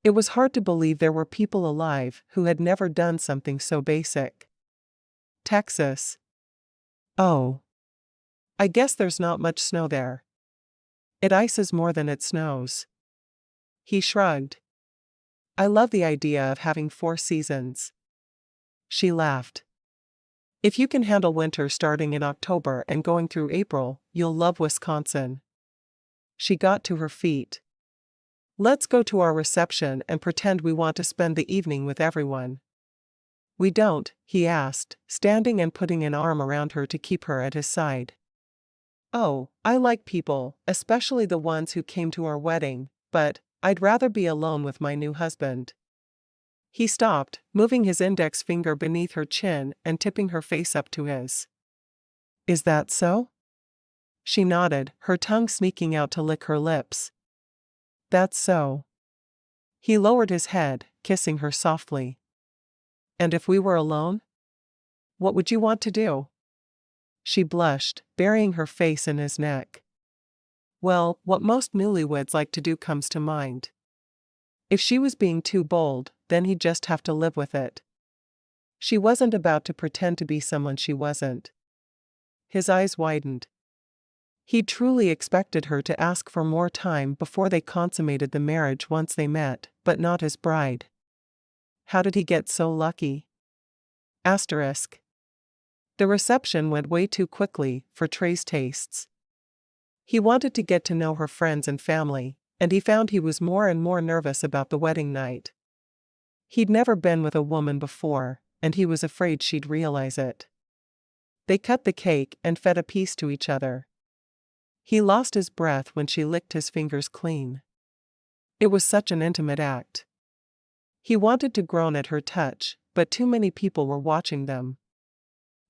It was hard to believe there were people alive who had never done something so basic. Texas. Oh. I guess there's not much snow there. It ices more than it snows. He shrugged. I love the idea of having 4 seasons. She laughed. If you can handle winter starting in October and going through April, you'll love Wisconsin. She got to her feet. Let's go to our reception and pretend we want to spend the evening with everyone. We don't, he asked, standing and putting an arm around her to keep her at his side. Oh, I like people, especially the ones who came to our wedding, but I'd rather be alone with my new husband. He stopped, moving his index finger beneath her chin and tipping her face up to his. Is that so? She nodded, her tongue sneaking out to lick her lips. That's so. He lowered his head, kissing her softly. And if we were alone? What would you want to do? She blushed, burying her face in his neck. Well, what most newlyweds like to do comes to mind. If she was being too bold, then he'd just have to live with it. She wasn't about to pretend to be someone she wasn't. His eyes widened. He truly expected her to ask for more time before they consummated the marriage once they met, but not his bride. How did he get so lucky? Asterisk. The reception went way too quickly for Trey's tastes. He wanted to get to know her friends and family, and he found he was more and more nervous about the wedding night. He'd never been with a woman before, and he was afraid she'd realize it. They cut the cake and fed a piece to each other. He lost his breath when she licked his fingers clean. It was such an intimate act. He wanted to groan at her touch, but too many people were watching them.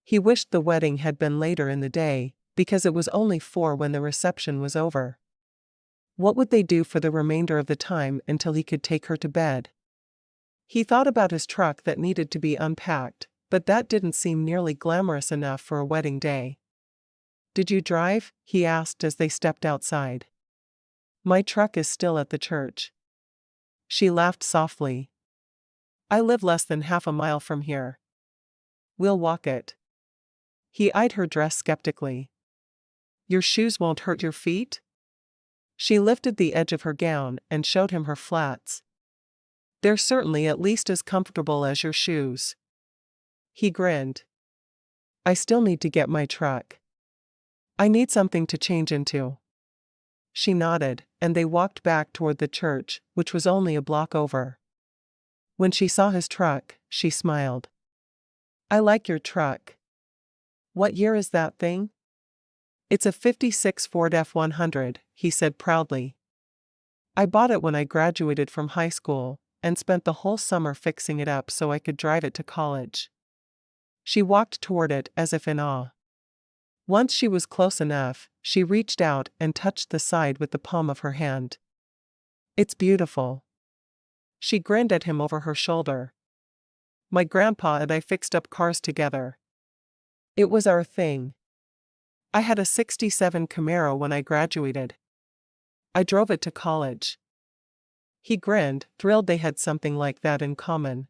He wished the wedding had been later in the day, because it was only 4 when the reception was over. What would they do for the remainder of the time until he could take her to bed? He thought about his truck that needed to be unpacked, but that didn't seem nearly glamorous enough for a wedding day. "Did you drive?" he asked as they stepped outside. "My truck is still at the church." She laughed softly. "I live less than half a mile from here. We'll walk it." He eyed her dress skeptically. "Your shoes won't hurt your feet?" She lifted the edge of her gown and showed him her flats. "They're certainly at least as comfortable as your shoes." He grinned. "I still need to get my truck. I need something to change into." She nodded, and they walked back toward the church, which was only a block over. When she saw his truck, she smiled. "I like your truck. What year is that thing?" "It's a '56 Ford F100, he said proudly. "I bought it when I graduated from high school, and spent the whole summer fixing it up so I could drive it to college." She walked toward it as if in awe. Once she was close enough, she reached out and touched the side with the palm of her hand. "It's beautiful." She grinned at him over her shoulder. "My grandpa and I fixed up cars together. It was our thing. I had a '67 Camaro when I graduated. I drove it to college." He grinned, thrilled they had something like that in common.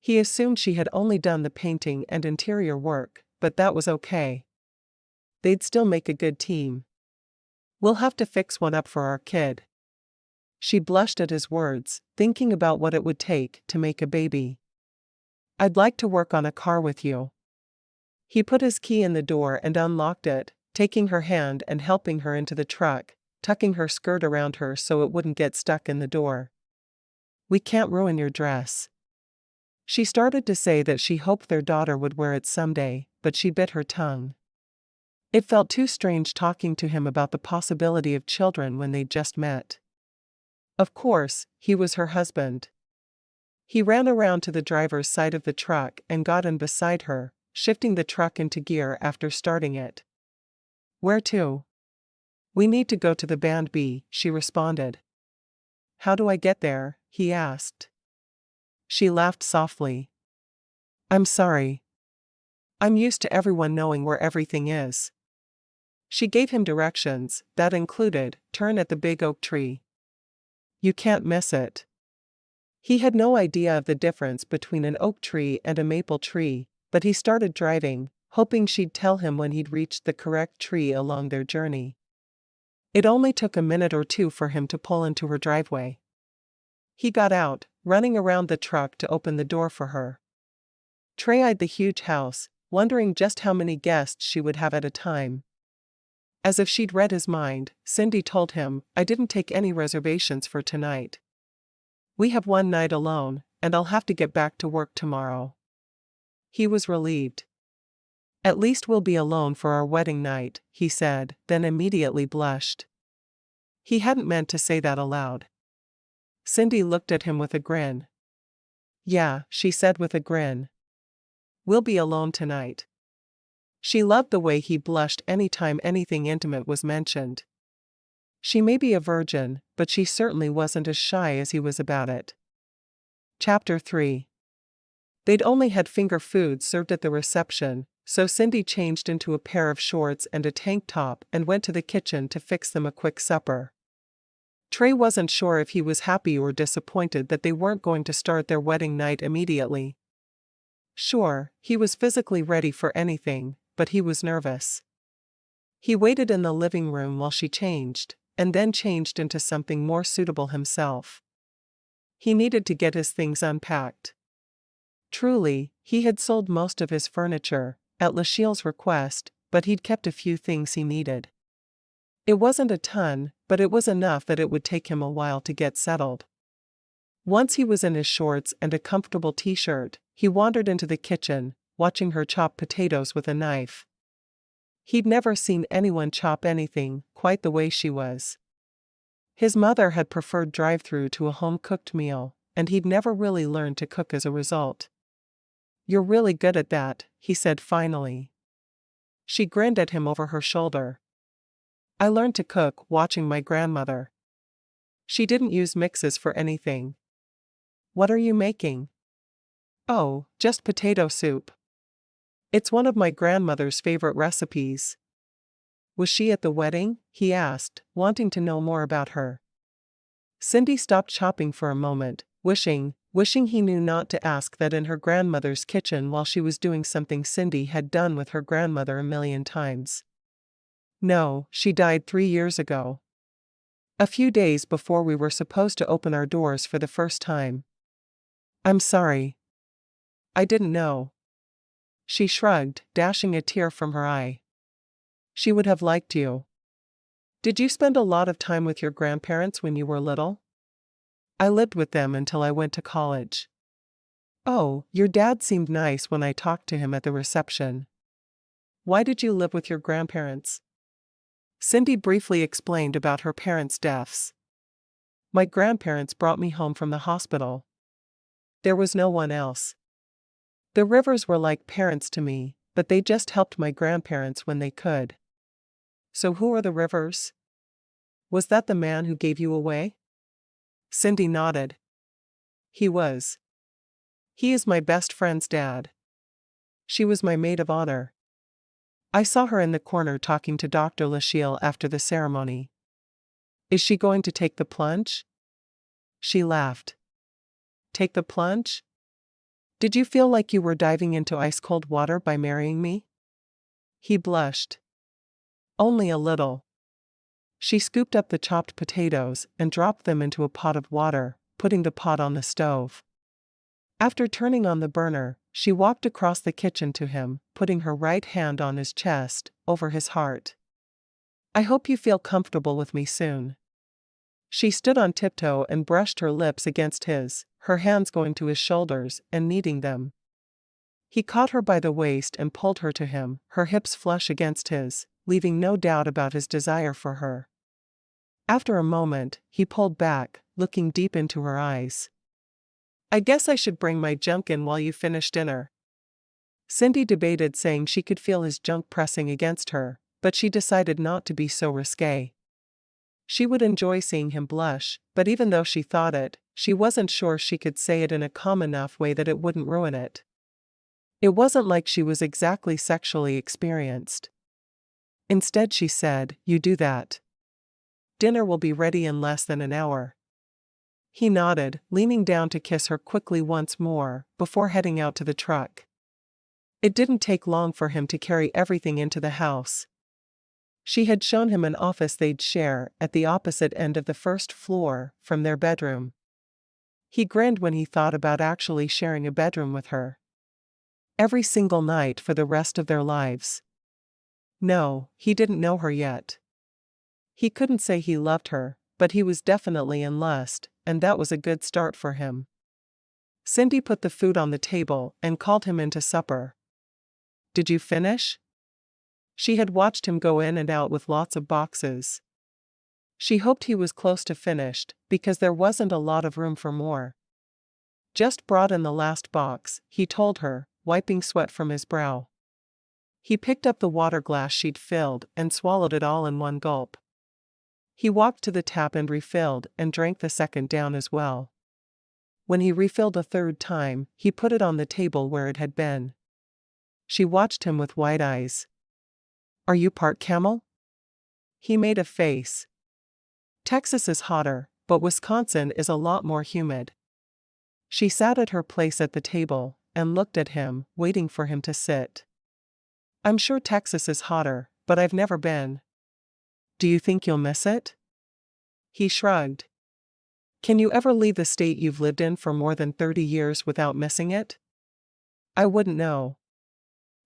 He assumed she had only done the painting and interior work, but that was okay. They'd still make a good team. "We'll have to fix one up for our kid." She blushed at his words, thinking about what it would take to make a baby. "I'd like to work on a car with you." He put his key in the door and unlocked it, taking her hand and helping her into the truck, tucking her skirt around her so it wouldn't get stuck in the door. "We can't ruin your dress." She started to say that she hoped their daughter would wear it someday, but she bit her tongue. It felt too strange talking to him about the possibility of children when they'd just met. Of course, he was her husband. He ran around to the driver's side of the truck and got in beside her, shifting the truck into gear after starting it. "Where to?" "We need to go to the Band B," she responded. "How do I get there?" he asked. She laughed softly. "I'm sorry. I'm used to everyone knowing where everything is." She gave him directions that included, "Turn at the big oak tree. You can't miss it." He had no idea of the difference between an oak tree and a maple tree, but he started driving, hoping she'd tell him when he'd reached the correct tree along their journey. It only took a minute or two for him to pull into her driveway. He got out, running around the truck to open the door for her. Trey eyed the huge house, wondering just how many guests she would have at a time. As if she'd read his mind, Cindy told him, "I didn't take any reservations for tonight. We have one night alone, and I'll have to get back to work tomorrow." He was relieved. "At least we'll be alone for our wedding night," he said, then immediately blushed. He hadn't meant to say that aloud. Cindy looked at him with a grin. "Yeah," she said with a grin. "We'll be alone tonight." She loved the way he blushed anytime anything intimate was mentioned. She may be a virgin, but she certainly wasn't as shy as he was about it. Chapter 3. They'd only had finger food served at the reception, so Cindy changed into a pair of shorts and a tank top and went to the kitchen to fix them a quick supper. Trey wasn't sure if he was happy or disappointed that they weren't going to start their wedding night immediately. Sure, he was physically ready for anything, but he was nervous. He waited in the living room while she changed, and then changed into something more suitable himself. He needed to get his things unpacked. Truly, he had sold most of his furniture, at Lachille's request, but he'd kept a few things he needed. It wasn't a ton, but it was enough that it would take him a while to get settled. Once he was in his shorts and a comfortable t-shirt, he wandered into the kitchen, watching her chop potatoes with a knife. He'd never seen anyone chop anything quite the way she was. His mother had preferred drive-through to a home-cooked meal, and he'd never really learned to cook as a result. "You're really good at that," he said finally. She grinned at him over her shoulder. "I learned to cook watching my grandmother. She didn't use mixes for anything." "What are you making?" "Oh, just potato soup. It's one of my grandmother's favorite recipes." "Was she at the wedding?" he asked, wanting to know more about her. Cindy stopped chopping for a moment, wishing he knew not to ask that in her grandmother's kitchen while she was doing something Cindy had done with her grandmother a million times. "No, she died 3 years ago. A few days before we were supposed to open our doors for the first time." "I'm sorry. I didn't know." She shrugged, dashing a tear from her eye. "She would have liked you." "Did you spend a lot of time with your grandparents when you were little?" "I lived with them until I went to college." "Oh, your dad seemed nice when I talked to him at the reception." "Why did you live with your grandparents?" Cindy briefly explained about her parents' deaths. "My grandparents brought me home from the hospital. There was no one else. The Rivers were like parents to me, but they just helped my grandparents when they could." "So who are the Rivers? Was that the man who gave you away?" Cindy nodded. "He was. He is my best friend's dad. She was my maid of honor. I saw her in the corner talking to Dr. Lachille after the ceremony." "Is she going to take the plunge?" She laughed. "Take the plunge? Did you feel like you were diving into ice-cold water by marrying me?" He blushed. "Only a little." She scooped up the chopped potatoes and dropped them into a pot of water, putting the pot on the stove. After turning on the burner, she walked across the kitchen to him, putting her right hand on his chest, over his heart. "I hope you feel comfortable with me soon." She stood on tiptoe and brushed her lips against his, her hands going to his shoulders and kneading them. He caught her by the waist and pulled her to him, her hips flush against his, leaving no doubt about his desire for her. After a moment, he pulled back, looking deep into her eyes. "I guess I should bring my junk in while you finish dinner." Cindy debated saying she could feel his junk pressing against her, but she decided not to be so risque. She would enjoy seeing him blush, but even though she thought it, she wasn't sure she could say it in a calm enough way that it wouldn't ruin it. It wasn't like she was exactly sexually experienced. Instead she said, "You do that. Dinner will be ready in less than an hour." He nodded, leaning down to kiss her quickly once more, before heading out to the truck. It didn't take long for him to carry everything into the house. She had shown him an office they'd share at the opposite end of the first floor, from their bedroom. He grinned when he thought about actually sharing a bedroom with her. Every single night for the rest of their lives. No, he didn't know her yet. He couldn't say he loved her, but he was definitely in lust, and that was a good start for him. Cindy put the food on the table and called him into supper. "Did you finish?" She had watched him go in and out with lots of boxes. She hoped he was close to finished, because there wasn't a lot of room for more. "Just brought in the last box," he told her, wiping sweat from his brow. He picked up the water glass she'd filled and swallowed it all in one gulp. He walked to the tap and refilled and drank the second down as well. When he refilled a third time, he put it on the table where it had been. She watched him with wide eyes. "Are you part camel?" He made a face. "Texas is hotter, but Wisconsin is a lot more humid." She sat at her place at the table and looked at him, waiting for him to sit. "I'm sure Texas is hotter, but I've never been." "Do you think you'll miss it?" He shrugged. "Can you ever leave the state you've lived in for more than 30 years without missing it?" "I wouldn't know.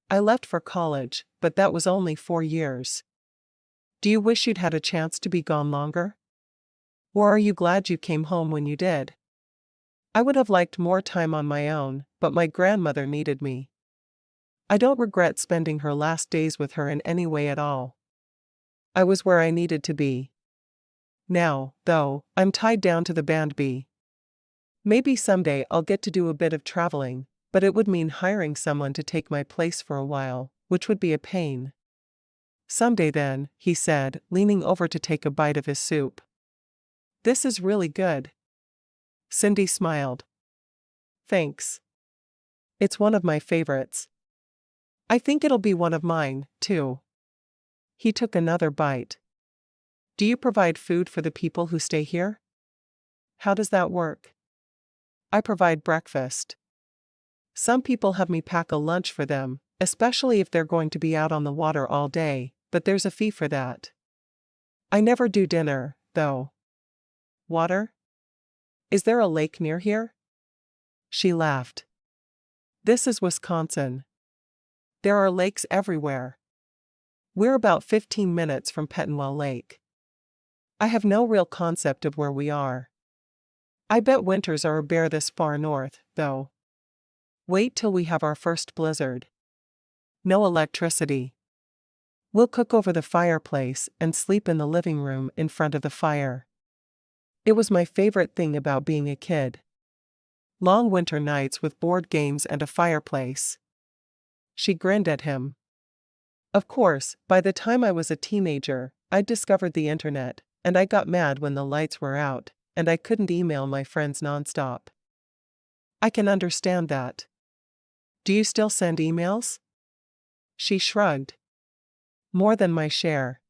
I left for college, but that was only 4 years." "Do you wish you'd had a chance to be gone longer? Or are you glad you came home when you did?" "I would have liked more time on my own, but my grandmother needed me. I don't regret spending her last days with her in any way at all. I was where I needed to be." Now, though, I'm tied down to the band B. Maybe someday I'll get to do a bit of traveling, but it would mean hiring someone to take my place for a while, which would be a pain. Someday then, he said, leaning over to take a bite of his soup. This is really good. Cindy smiled. Thanks. It's one of my favorites. I think it'll be one of mine, too. He took another bite. Do you provide food for the people who stay here? How does that work? I provide breakfast. Some people have me pack a lunch for them, especially if they're going to be out on the water all day, but there's a fee for that. I never do dinner, though. Water? Is there a lake near here? She laughed. This is Wisconsin. There are lakes everywhere. We're about 15 minutes from Pettenwell Lake. I have no real concept of where we are. I bet winters are a bear this far north, though. Wait till we have our first blizzard. No electricity. We'll cook over the fireplace and sleep in the living room in front of the fire. It was my favorite thing about being a kid. Long winter nights with board games and a fireplace. She grinned at him. Of course, by the time I was a teenager, I'd discovered the internet, and I got mad when the lights were out, and I couldn't email my friends nonstop. I can understand that. Do you still send emails? She shrugged. More than my share.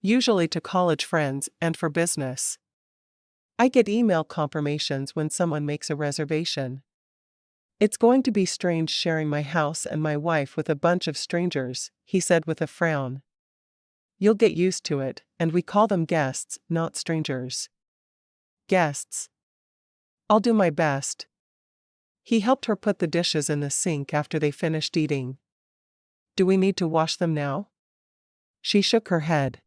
Usually to college friends and for business. I get email confirmations when someone makes a reservation. It's going to be strange sharing my house and my wife with a bunch of strangers, he said with a frown. You'll get used to it, and we call them guests, not strangers. Guests. I'll do my best. He helped her put the dishes in the sink after they finished eating. Do we need to wash them now? She shook her head.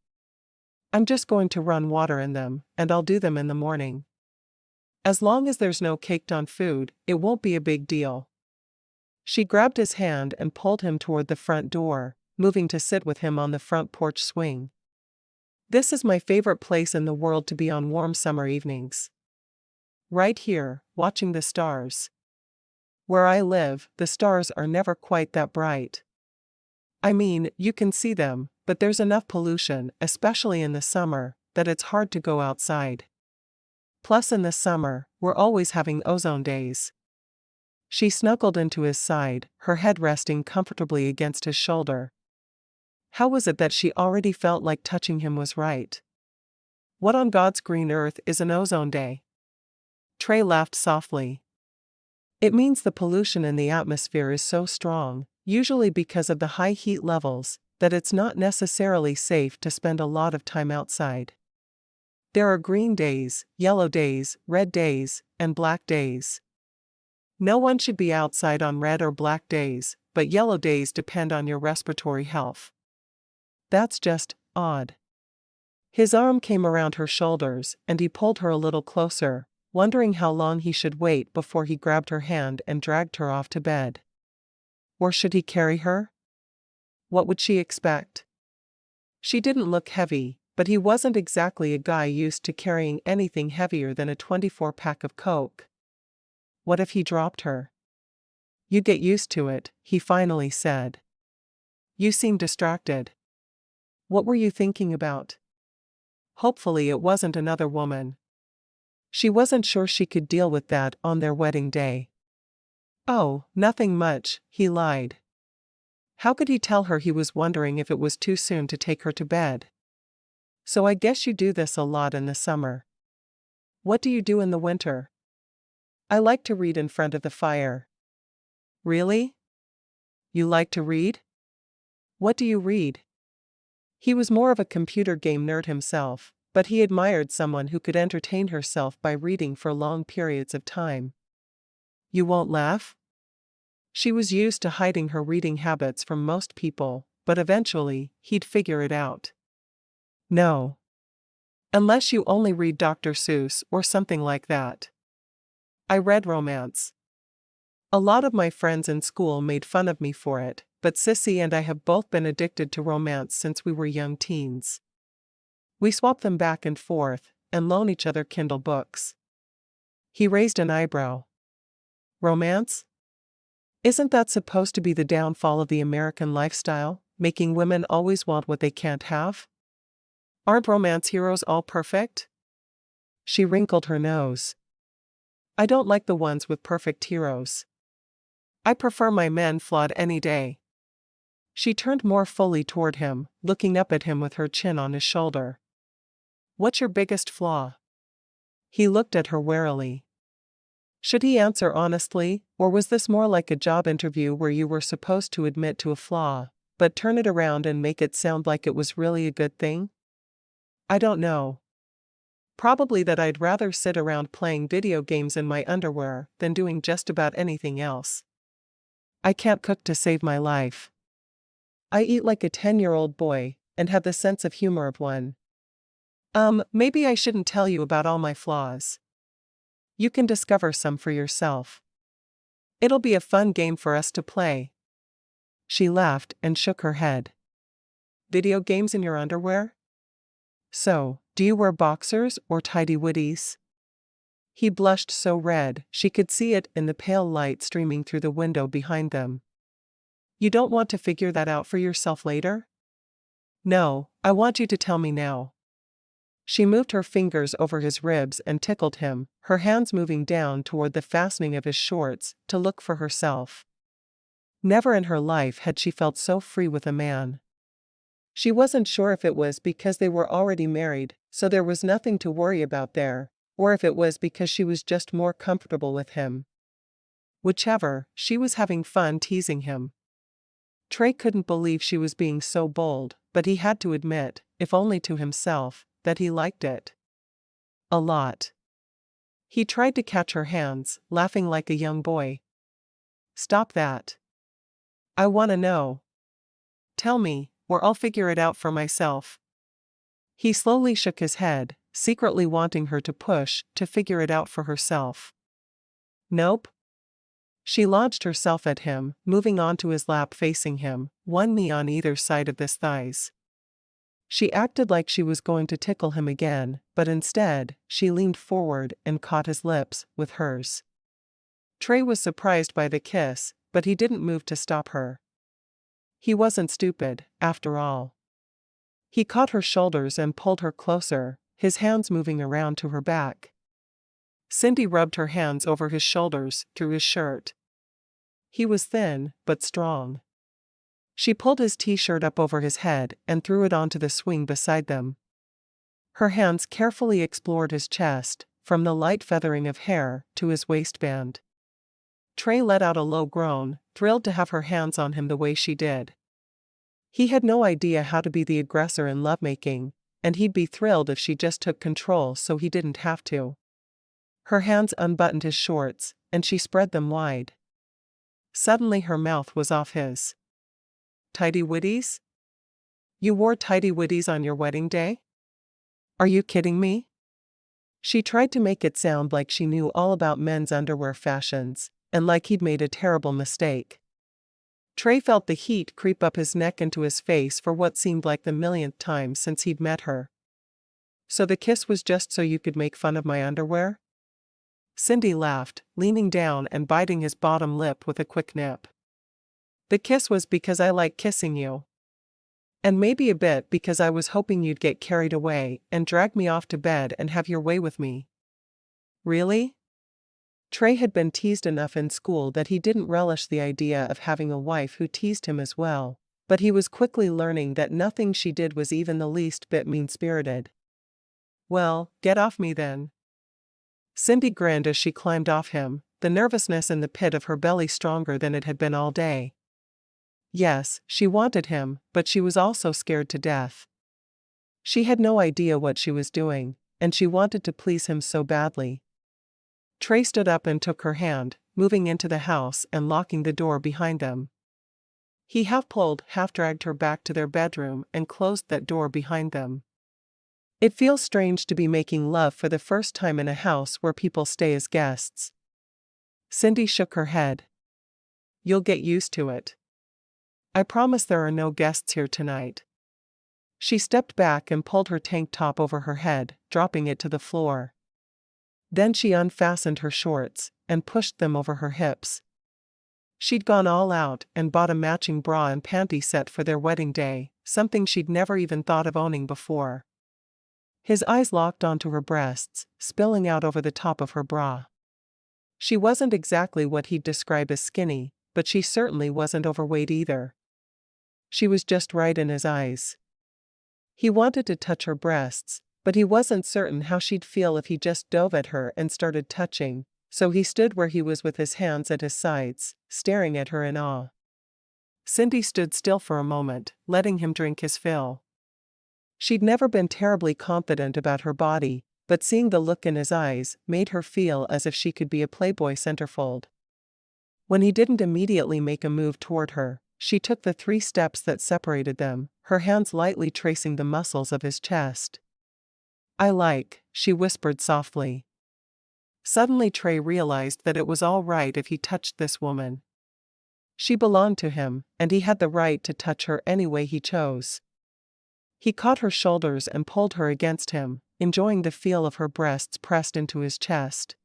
I'm just going to run water in them, and I'll do them in the morning. As long as there's no caked on food, it won't be a big deal. She grabbed his hand and pulled him toward the front door, moving to sit with him on the front porch swing. This is my favorite place in the world to be on warm summer evenings. Right here, watching the stars. Where I live, the stars are never quite that bright. I mean, you can see them, but there's enough pollution, especially in the summer, that it's hard to go outside. Plus in the summer, we're always having ozone days. She snuggled into his side, her head resting comfortably against his shoulder. How was it that she already felt like touching him was right? What on God's green earth is an ozone day? Trey laughed softly. It means the pollution in the atmosphere is so strong, usually because of the high heat levels, that it's not necessarily safe to spend a lot of time outside. There are green days, yellow days, red days, and black days. No one should be outside on red or black days, but yellow days depend on your respiratory health. That's just odd. His arm came around her shoulders, and he pulled her a little closer, wondering how long he should wait before he grabbed her hand and dragged her off to bed. Or should he carry her? What would she expect? She didn't look heavy, but he wasn't exactly a guy used to carrying anything heavier than a 24-pack of Coke. What if he dropped her? You get used to it, he finally said. You seem distracted. What were you thinking about? Hopefully it wasn't another woman. She wasn't sure she could deal with that on their wedding day. Oh, nothing much, he lied. How could he tell her he was wondering if it was too soon to take her to bed? So I guess you do this a lot in the summer. What do you do in the winter? I like to read in front of the fire. Really? You like to read? What do you read? He was more of a computer game nerd himself, but he admired someone who could entertain herself by reading for long periods of time. You won't laugh? She was used to hiding her reading habits from most people, but eventually, he'd figure it out. No. Unless you only read Dr. Seuss or something like that. I read romance. A lot of my friends in school made fun of me for it, but Sissy and I have both been addicted to romance since we were young teens. We swap them back and forth, and loan each other Kindle books. He raised an eyebrow. Romance? Isn't that supposed to be the downfall of the American lifestyle, making women always want what they can't have? Aren't romance heroes all perfect? She wrinkled her nose. I don't like the ones with perfect heroes. I prefer my men flawed any day. She turned more fully toward him, looking up at him with her chin on his shoulder. What's your biggest flaw? He looked at her warily. Should he answer honestly, or was this more like a job interview where you were supposed to admit to a flaw, but turn it around and make it sound like it was really a good thing? I don't know. Probably that I'd rather sit around playing video games in my underwear than doing just about anything else. I can't cook to save my life. I eat like a 10-year-old boy, and have the sense of humor of one. Maybe I shouldn't tell you about all my flaws. You can discover some for yourself. It'll be a fun game for us to play. She laughed and shook her head. Video games in your underwear? So, do you wear boxers or tidy-whities? He blushed so red she could see it in the pale light streaming through the window behind them. You don't want to figure that out for yourself later? No, I want you to tell me now. She moved her fingers over his ribs and tickled him, her hands moving down toward the fastening of his shorts to look for herself. Never in her life had she felt so free with a man. She wasn't sure if it was because they were already married, so there was nothing to worry about there, or if it was because she was just more comfortable with him. Whichever, she was having fun teasing him. Trey couldn't believe she was being so bold, but he had to admit, if only to himself, that he liked it. A lot. He tried to catch her hands, laughing like a young boy. Stop that. I want to know. Tell me, or I'll figure it out for myself. He slowly shook his head, secretly wanting her to push to figure it out for herself. Nope. She launched herself at him, moving onto his lap facing him, one knee on either side of his thighs. She acted like she was going to tickle him again, but instead, she leaned forward and caught his lips with hers. Trey was surprised by the kiss, but he didn't move to stop her. He wasn't stupid, after all. He caught her shoulders and pulled her closer, his hands moving around to her back. Cindy rubbed her hands over his shoulders, through his shirt. He was thin, but strong. She pulled his t-shirt up over his head and threw it onto the swing beside them. Her hands carefully explored his chest, from the light feathering of hair to his waistband. Trey let out a low groan, thrilled to have her hands on him the way she did. He had no idea how to be the aggressor in lovemaking, and he'd be thrilled if she just took control so he didn't have to. Her hands unbuttoned his shorts, and she spread them wide. Suddenly her mouth was off his. Tidy-whities? You wore tidy-whities on your wedding day? Are you kidding me? She tried to make it sound like she knew all about men's underwear fashions, and like he'd made a terrible mistake. Trey felt the heat creep up his neck into his face for what seemed like the millionth time since he'd met her. So the kiss was just so you could make fun of my underwear? Cindy laughed, leaning down and biting his bottom lip with a quick nip. The kiss was because I like kissing you. And maybe a bit because I was hoping you'd get carried away and drag me off to bed and have your way with me. Really? Trey had been teased enough in school that he didn't relish the idea of having a wife who teased him as well, but he was quickly learning that nothing she did was even the least bit mean-spirited. Well, get off me then. Cindy grinned as she climbed off him, the nervousness in the pit of her belly stronger than it had been all day. Yes, she wanted him, but she was also scared to death. She had no idea what she was doing, and she wanted to please him so badly. Trey stood up and took her hand, moving into the house and locking the door behind them. He half-pulled, half-dragged her back to their bedroom and closed that door behind them. It feels strange to be making love for the first time in a house where people stay as guests. Cindy shook her head. You'll get used to it. I promise there are no guests here tonight. She stepped back and pulled her tank top over her head, dropping it to the floor. Then she unfastened her shorts and pushed them over her hips. She'd gone all out and bought a matching bra and panty set for their wedding day, something she'd never even thought of owning before. His eyes locked onto her breasts, spilling out over the top of her bra. She wasn't exactly what he'd describe as skinny, but she certainly wasn't overweight either. She was just right in his eyes. He wanted to touch her breasts, but he wasn't certain how she'd feel if he just dove at her and started touching, so he stood where he was with his hands at his sides, staring at her in awe. Cindy stood still for a moment, letting him drink his fill. She'd never been terribly confident about her body, but seeing the look in his eyes made her feel as if she could be a Playboy centerfold. When he didn't immediately make a move toward her, she took the 3 steps that separated them, her hands lightly tracing the muscles of his chest. She whispered softly. Suddenly Trey realized that it was all right if he touched this woman. She belonged to him, and he had the right to touch her any way he chose. He caught her shoulders and pulled her against him, enjoying the feel of her breasts pressed into his chest.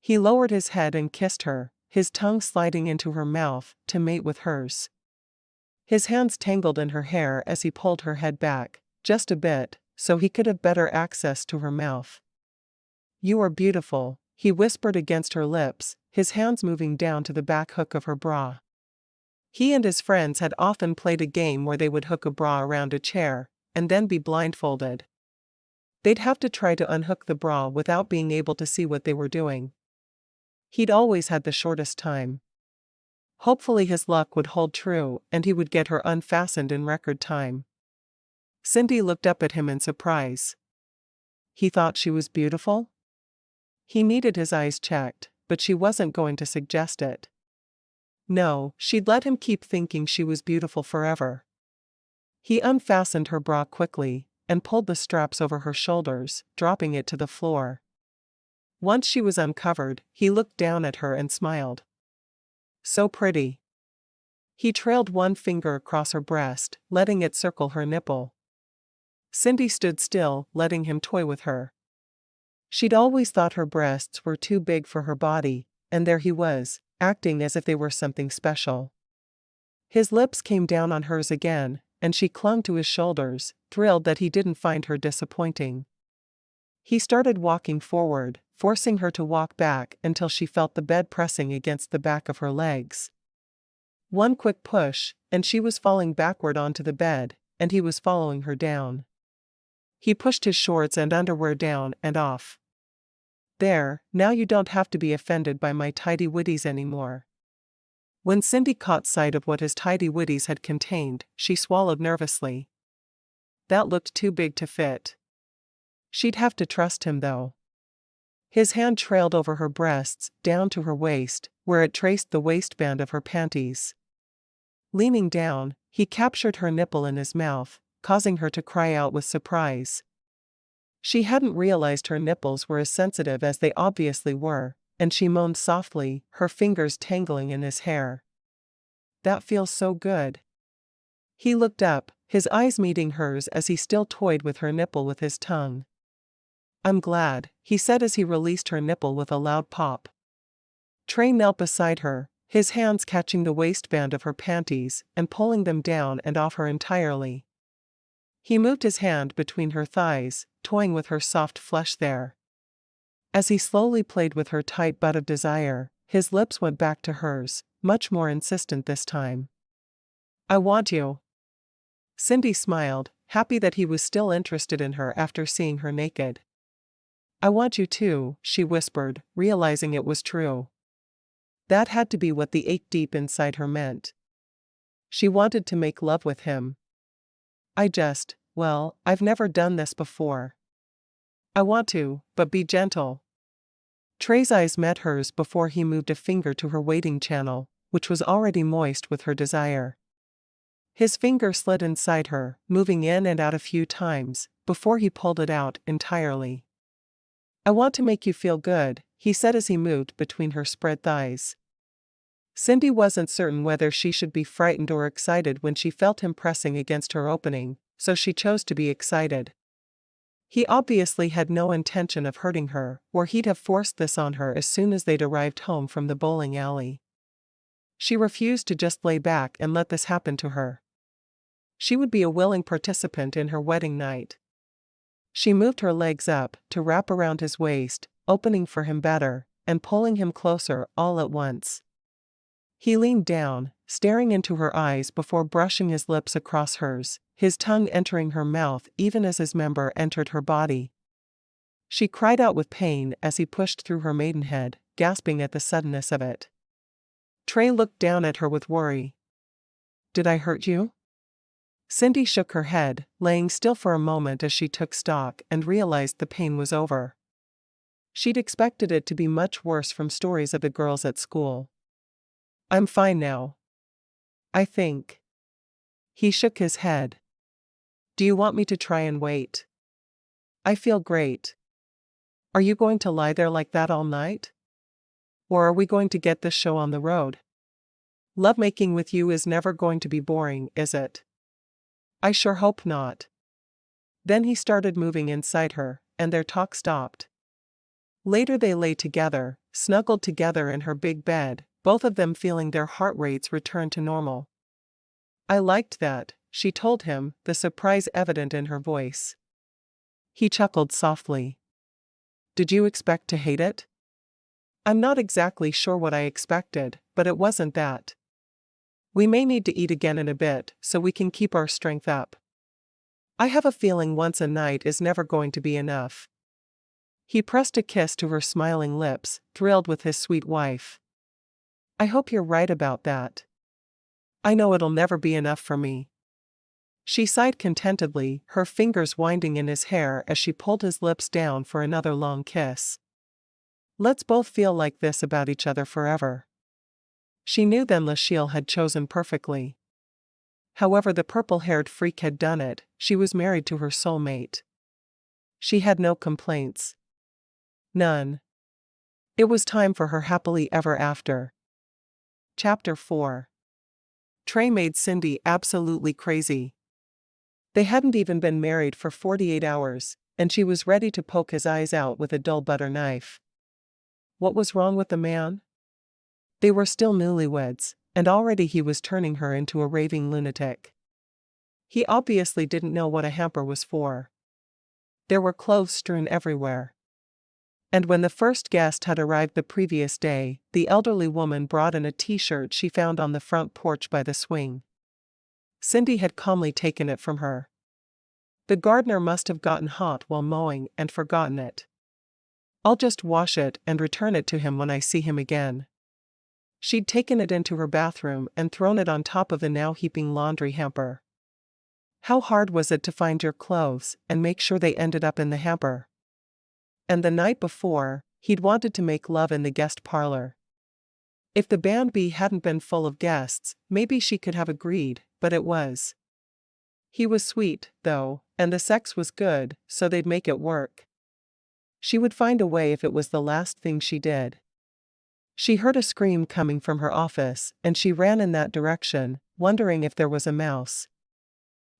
He lowered his head and kissed her, his tongue sliding into her mouth to mate with hers. His hands tangled in her hair as he pulled her head back, just a bit, so he could have better access to her mouth. "You are beautiful," he whispered against her lips, his hands moving down to the back hook of her bra. He and his friends had often played a game where they would hook a bra around a chair, and then be blindfolded. They'd have to try to unhook the bra without being able to see what they were doing. He'd always had the shortest time. Hopefully his luck would hold true and he would get her unfastened in record time. Cindy looked up at him in surprise. He thought she was beautiful? He needed his eyes checked, but she wasn't going to suggest it. No, she'd let him keep thinking she was beautiful forever. He unfastened her bra quickly and pulled the straps over her shoulders, dropping it to the floor. Once she was uncovered, he looked down at her and smiled. So pretty. He trailed one finger across her breast, letting it circle her nipple. Cindy stood still, letting him toy with her. She'd always thought her breasts were too big for her body, and there he was, acting as if they were something special. His lips came down on hers again, and she clung to his shoulders, thrilled that he didn't find her disappointing. He started walking forward, forcing her to walk back until she felt the bed pressing against the back of her legs. One quick push, and she was falling backward onto the bed, and he was following her down. He pushed his shorts and underwear down and off. "There, now you don't have to be offended by my tidy-whities anymore." When Cindy caught sight of what his tidy-whities had contained, she swallowed nervously. That looked too big to fit. She'd have to trust him though. His hand trailed over her breasts, down to her waist, where it traced the waistband of her panties. Leaning down, he captured her nipple in his mouth, causing her to cry out with surprise. She hadn't realized her nipples were as sensitive as they obviously were, and she moaned softly, her fingers tangling in his hair. "That feels so good." He looked up, his eyes meeting hers as he still toyed with her nipple with his tongue. "I'm glad," he said as he released her nipple with a loud pop. Trey knelt beside her, his hands catching the waistband of her panties and pulling them down and off her entirely. He moved his hand between her thighs, toying with her soft flesh there. As he slowly played with her tight butt of desire, his lips went back to hers, much more insistent this time. "I want you." Cindy smiled, happy that he was still interested in her after seeing her naked. "I want you too," she whispered, realizing it was true. That had to be what the ache deep inside her meant. She wanted to make love with him. I've never done this before. I want to, but be gentle." Trey's eyes met hers before he moved a finger to her waiting channel, which was already moist with her desire. His finger slid inside her, moving in and out a few times, before he pulled it out entirely. "I want to make you feel good," he said as he moved between her spread thighs. Cindy wasn't certain whether she should be frightened or excited when she felt him pressing against her opening, so she chose to be excited. He obviously had no intention of hurting her, or he'd have forced this on her as soon as they'd arrived home from the bowling alley. She refused to just lay back and let this happen to her. She would be a willing participant in her wedding night. She moved her legs up to wrap around his waist, opening for him better, and pulling him closer all at once. He leaned down, staring into her eyes before brushing his lips across hers, his tongue entering her mouth even as his member entered her body. She cried out with pain as he pushed through her maidenhead, gasping at the suddenness of it. Trey looked down at her with worry. "Did I hurt you?" Cindy shook her head, laying still for a moment as she took stock and realized the pain was over. She'd expected it to be much worse from stories of the girls at school. "I'm fine now. I think." He shook his head. "Do you want me to try and wait?" "I feel great." "Are you going to lie there like that all night? Or are we going to get this show on the road? Lovemaking with you is never going to be boring, is it?" "I sure hope not." Then he started moving inside her, and their talk stopped. Later they lay together, snuggled together in her big bed, both of them feeling their heart rates return to normal. "I liked that," she told him, the surprise evident in her voice. He chuckled softly. "Did you expect to hate it?" "I'm not exactly sure what I expected, but it wasn't that. We may need to eat again in a bit so we can keep our strength up. I have a feeling once a night is never going to be enough." He pressed a kiss to her smiling lips, thrilled with his sweet wife. "I hope you're right about that. I know it'll never be enough for me." She sighed contentedly, her fingers winding in his hair as she pulled his lips down for another long kiss. "Let's both feel like this about each other forever." She knew then Lachelle had chosen perfectly. However the purple-haired freak had done it, she was married to her soulmate. She had no complaints. None. It was time for her happily ever after. Chapter 4. Trey made Cindy absolutely crazy. They hadn't even been married for 48 hours, and she was ready to poke his eyes out with a dull butter knife. What was wrong with the man? They were still newlyweds, and already he was turning her into a raving lunatic. He obviously didn't know what a hamper was for. There were clothes strewn everywhere. And when the first guest had arrived the previous day, the elderly woman brought in a t-shirt she found on the front porch by the swing. Cindy had calmly taken it from her. The gardener must have gotten hot while mowing and forgotten it. "I'll just wash it and return it to him when I see him again." She'd taken it into her bathroom and thrown it on top of the now heaping laundry hamper. How hard was it to find your clothes and make sure they ended up in the hamper? And the night before, he'd wanted to make love in the guest parlor. If the band B hadn't been full of guests, maybe she could have agreed, but it was. He was sweet, though, and the sex was good, so they'd make it work. She would find a way if it was the last thing she did. She heard a scream coming from her office, and she ran in that direction, wondering if there was a mouse.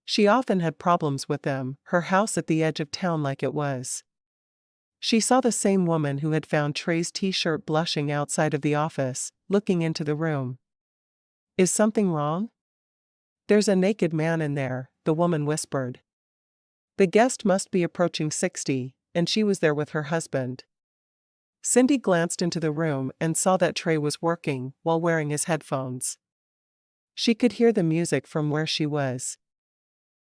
She often had problems with them, her house at the edge of town like it was. She saw the same woman who had found Trey's t-shirt blushing outside of the office, looking into the room. "Is something wrong?" "There's a naked man in there," the woman whispered. The guest must be approaching 60, and she was there with her husband. Cindy glanced into the room and saw that Trey was working while wearing his headphones. She could hear the music from where she was.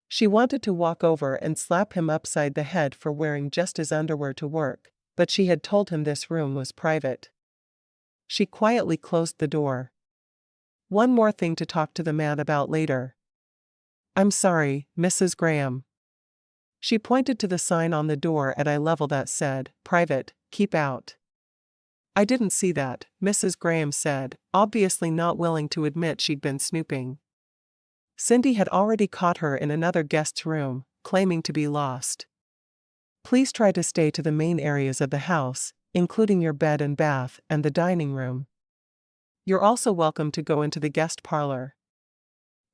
She wanted to walk over and slap him upside the head for wearing just his underwear to work, but she had told him this room was private. She quietly closed the door. One more thing to talk to the man about later. "I'm sorry, Mrs. Graham." She pointed to the sign on the door at eye level that said, "Private, keep out." "I didn't see that," Mrs. Graham said, obviously not willing to admit she'd been snooping. Cindy had already caught her in another guest's room, claiming to be lost. "Please try to stay to the main areas of the house, including your bed and bath and the dining room. You're also welcome to go into the guest parlor."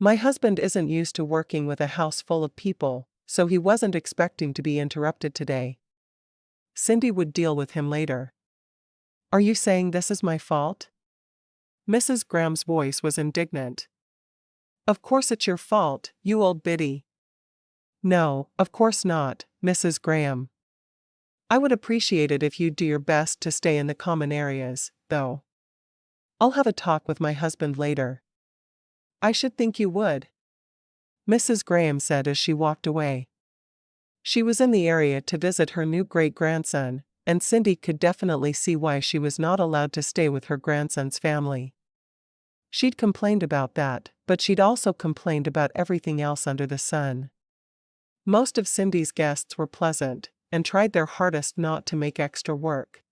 My husband isn't used to working with a house full of people, so he wasn't expecting to be interrupted today. Cindy would deal with him later. Are you saying this is my fault? Mrs. Graham's voice was indignant. Of course it's your fault, you old biddy. No, of course not, Mrs. Graham. I would appreciate it if you'd do your best to stay in the common areas, though. I'll have a talk with my husband later. I should think you would, Mrs. Graham said as she walked away. She was in the area to visit her new great-grandson, and Cindy could definitely see why she was not allowed to stay with her grandson's family. She'd complained about that, but she'd also complained about everything else under the sun. Most of Cindy's guests were pleasant, and tried their hardest not to make extra work.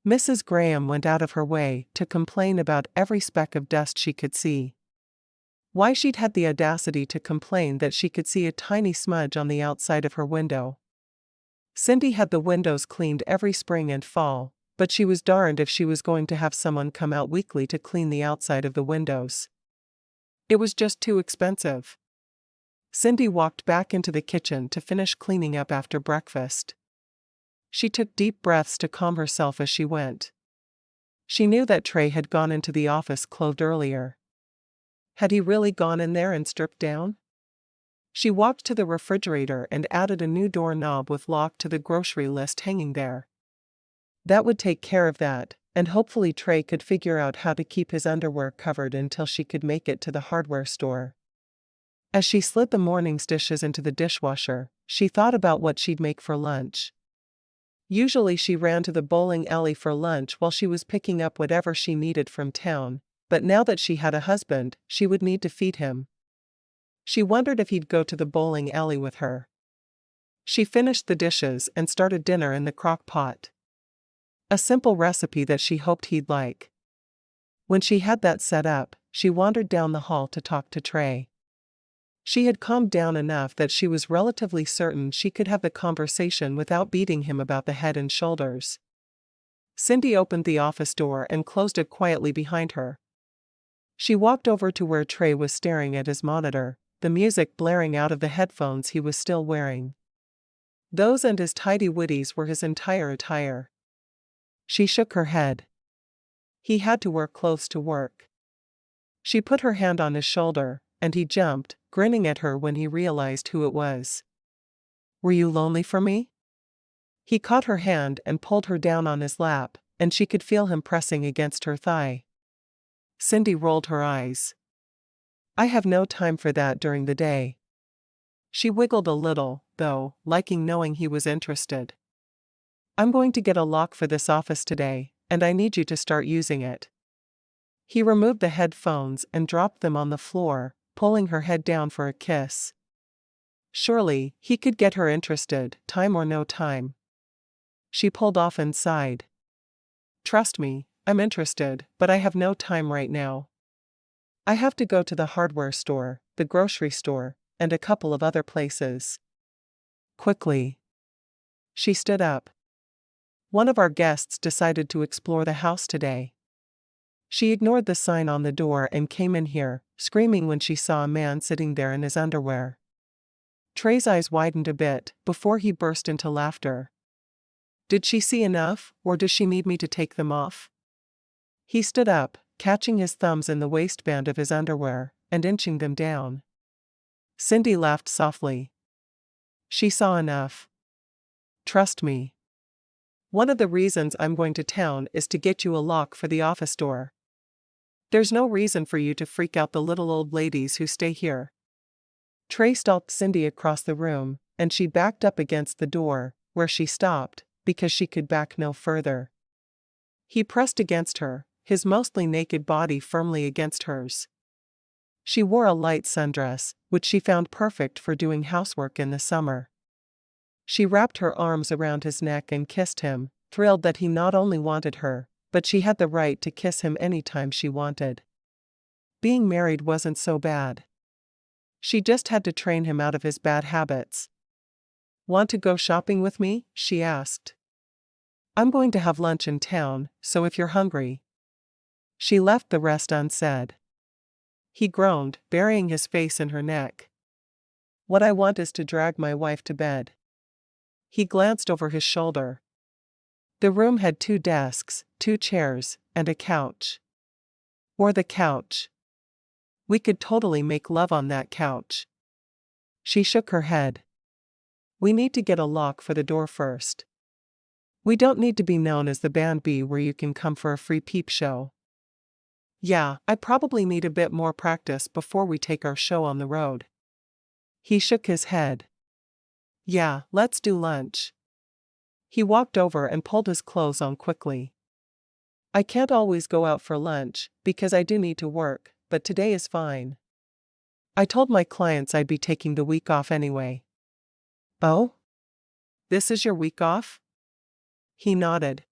Mrs. Graham went out of her way to complain about every speck of dust she could see. Why she'd had the audacity to complain that she could see a tiny smudge on the outside of her window. Cindy had the windows cleaned every spring and fall, but she was darned if she was going to have someone come out weekly to clean the outside of the windows. It was just too expensive. Cindy walked back into the kitchen to finish cleaning up after breakfast. She took deep breaths to calm herself as she went. She knew that Trey had gone into the office clothed earlier. Had he really gone in there and stripped down? She walked to the refrigerator and added a new doorknob with lock to the grocery list hanging there. That would take care of that, and hopefully Trey could figure out how to keep his underwear covered until she could make it to the hardware store. As she slid the morning's dishes into the dishwasher, she thought about what she'd make for lunch. Usually she ran to the bowling alley for lunch while she was picking up whatever she needed from town, but now that she had a husband, she would need to feed him. She wondered if he'd go to the bowling alley with her. She finished the dishes and started dinner in the crock pot. A simple recipe that she hoped he'd like. When she had that set up, she wandered down the hall to talk to Trey. She had calmed down enough that she was relatively certain she could have the conversation without beating him about the head and shoulders. Cindy opened the office door and closed it quietly behind her. She walked over to where Trey was staring at his monitor, the music blaring out of the headphones he was still wearing. Those and his tidy whities were his entire attire. She shook her head. He had to wear clothes to work. She put her hand on his shoulder, and he jumped, grinning at her when he realized who it was. Were you lonely for me? He caught her hand and pulled her down on his lap, and she could feel him pressing against her thigh. Cindy rolled her eyes. I have no time for that during the day. She wiggled a little, though, liking knowing he was interested. I'm going to get a lock for this office today, and I need you to start using it. He removed the headphones and dropped them on the floor, pulling her head down for a kiss. Surely, he could get her interested, time or no time. She pulled off and sighed. Trust me, I'm interested, but I have no time right now. I have to go to the hardware store, the grocery store, and a couple of other places. Quickly. She stood up. One of our guests decided to explore the house today. She ignored the sign on the door and came in here, screaming when she saw a man sitting there in his underwear. Trey's eyes widened a bit before he burst into laughter. Did she see enough, or does she need me to take them off? He stood up, catching his thumbs in the waistband of his underwear, and inching them down. Cindy laughed softly. She saw enough. Trust me. One of the reasons I'm going to town is to get you a lock for the office door. There's no reason for you to freak out the little old ladies who stay here. Trey stalked Cindy across the room, and she backed up against the door, where she stopped, because she could back no further. He pressed against her, his mostly naked body firmly against hers. She wore a light sundress, which she found perfect for doing housework in the summer. She wrapped her arms around his neck and kissed him, thrilled that he not only wanted her, but she had the right to kiss him anytime she wanted. Being married wasn't so bad. She just had to train him out of his bad habits. Want to go shopping with me? She asked. I'm going to have lunch in town, so if you're hungry. She left the rest unsaid. He groaned, burying his face in her neck. What I want is to drag my wife to bed. He glanced over his shoulder. The room had 2 desks, 2 chairs, and a couch. Or the couch. We could totally make love on that couch. She shook her head. We need to get a lock for the door first. We don't need to be known as the band B where you can come for a free peep show. Yeah, I probably need a bit more practice before we take our show on the road. He shook his head. Yeah, let's do lunch. He walked over and pulled his clothes on quickly. I can't always go out for lunch, because I do need to work, but today is fine. I told my clients I'd be taking the week off anyway. Oh? This is your week off? He nodded.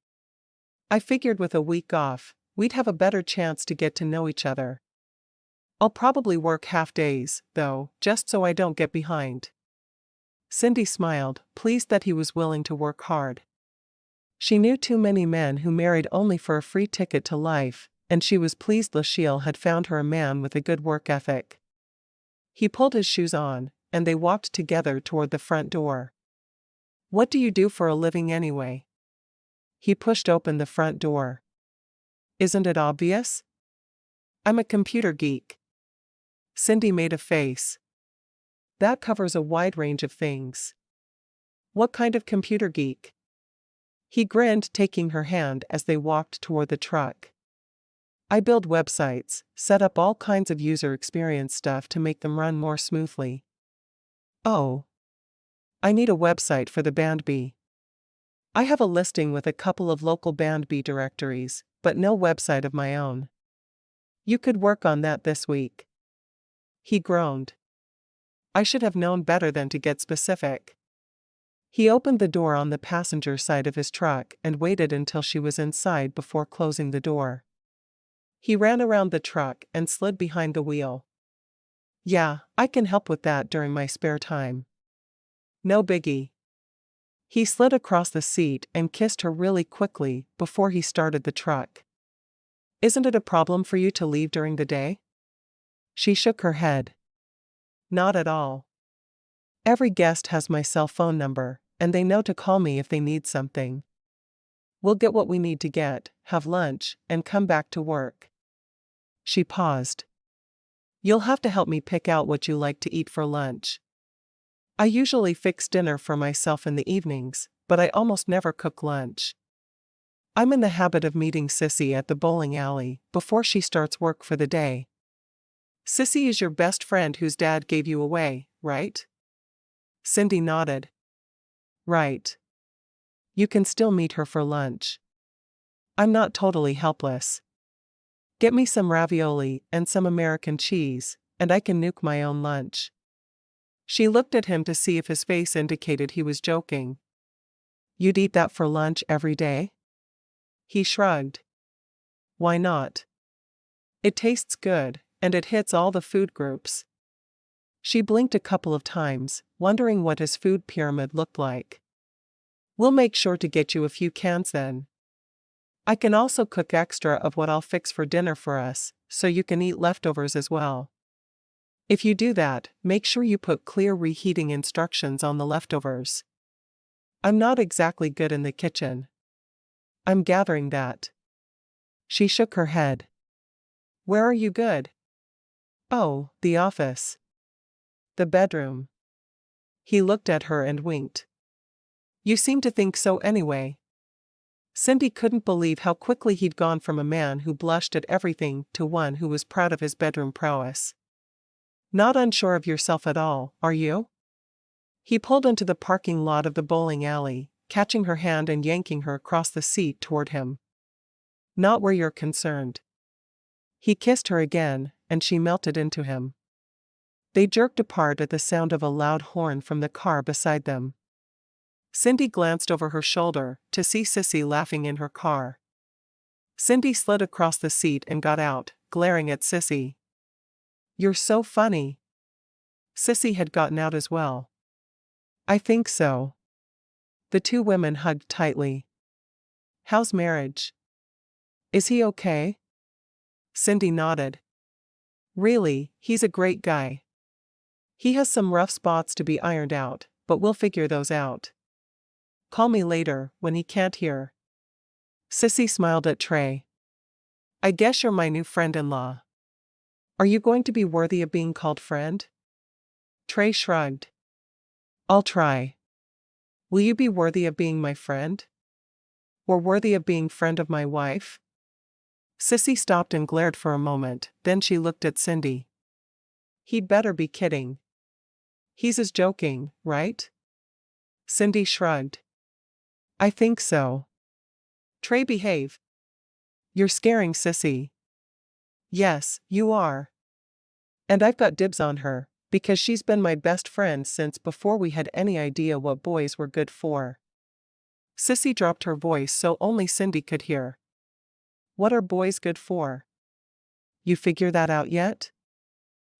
I figured with a week off, we'd have a better chance to get to know each other. I'll probably work half days, though, just so I don't get behind. Cindy smiled, pleased that he was willing to work hard. She knew too many men who married only for a free ticket to life, and she was pleased Lachelle had found her a man with a good work ethic. He pulled his shoes on, and they walked together toward the front door. What do you do for a living anyway? He pushed open the front door. Isn't it obvious? I'm a computer geek. Cindy made a face. That covers a wide range of things. What kind of computer geek? He grinned, taking her hand as they walked toward the truck. I build websites, set up all kinds of user experience stuff to make them run more smoothly. Oh. I need a website for the Band B. I have a listing with a couple of local Band B directories, but no website of my own. You could work on that this week. He groaned. I should have known better than to get specific. He opened the door on the passenger side of his truck and waited until she was inside before closing the door. He ran around the truck and slid behind the wheel. Yeah, I can help with that during my spare time. No biggie. He slid across the seat and kissed her really quickly before he started the truck. Isn't it a problem for you to leave during the day? She shook her head. Not at all. Every guest has my cell phone number, and they know to call me if they need something. We'll get what we need to get, have lunch, and come back to work. She paused. You'll have to help me pick out what you like to eat for lunch. I usually fix dinner for myself in the evenings, but I almost never cook lunch. I'm in the habit of meeting Sissy at the bowling alley before she starts work for the day. Sissy is your best friend whose dad gave you away, right? Cindy nodded. Right. You can still meet her for lunch. I'm not totally helpless. Get me some ravioli and some American cheese, and I can nuke my own lunch. She looked at him to see if his face indicated he was joking. You'd eat that for lunch every day? He shrugged. Why not? It tastes good, and it hits all the food groups. She blinked a couple of times, wondering what his food pyramid looked like. We'll make sure to get you a few cans then. I can also cook extra of what I'll fix for dinner for us, so you can eat leftovers as well. If you do that, make sure you put clear reheating instructions on the leftovers. I'm not exactly good in the kitchen. I'm gathering that. She shook her head. Where are you good? Oh, the office. The bedroom. He looked at her and winked. You seem to think so anyway. Cindy couldn't believe how quickly he'd gone from a man who blushed at everything to one who was proud of his bedroom prowess. Not unsure of yourself at all, are you? He pulled into the parking lot of the bowling alley, catching her hand and yanking her across the seat toward him. Not where you're concerned. He kissed her again, and she melted into him. They jerked apart at the sound of a loud horn from the car beside them. Cindy glanced over her shoulder to see Sissy laughing in her car. Cindy slid across the seat and got out, glaring at Sissy. You're so funny. Sissy had gotten out as well. I think so. The two women hugged tightly. How's marriage? Is he okay? Cindy nodded. Really, he's a great guy. He has some rough spots to be ironed out, but we'll figure those out. Call me later, when he can't hear. Sissy smiled at Trey. I guess you're my new friend-in-law. Are you going to be worthy of being called friend? Trey shrugged. I'll try. Will you be worthy of being my friend? Or worthy of being friend of my wife? Sissy stopped and glared for a moment, then she looked at Cindy. He'd better be kidding. He's just joking, right? Cindy shrugged. I think so. Trey, behave. You're scaring Sissy. Yes, you are. And I've got dibs on her, because she's been my best friend since before we had any idea what boys were good for. Sissy dropped her voice so only Cindy could hear. What are boys good for? You figure that out yet?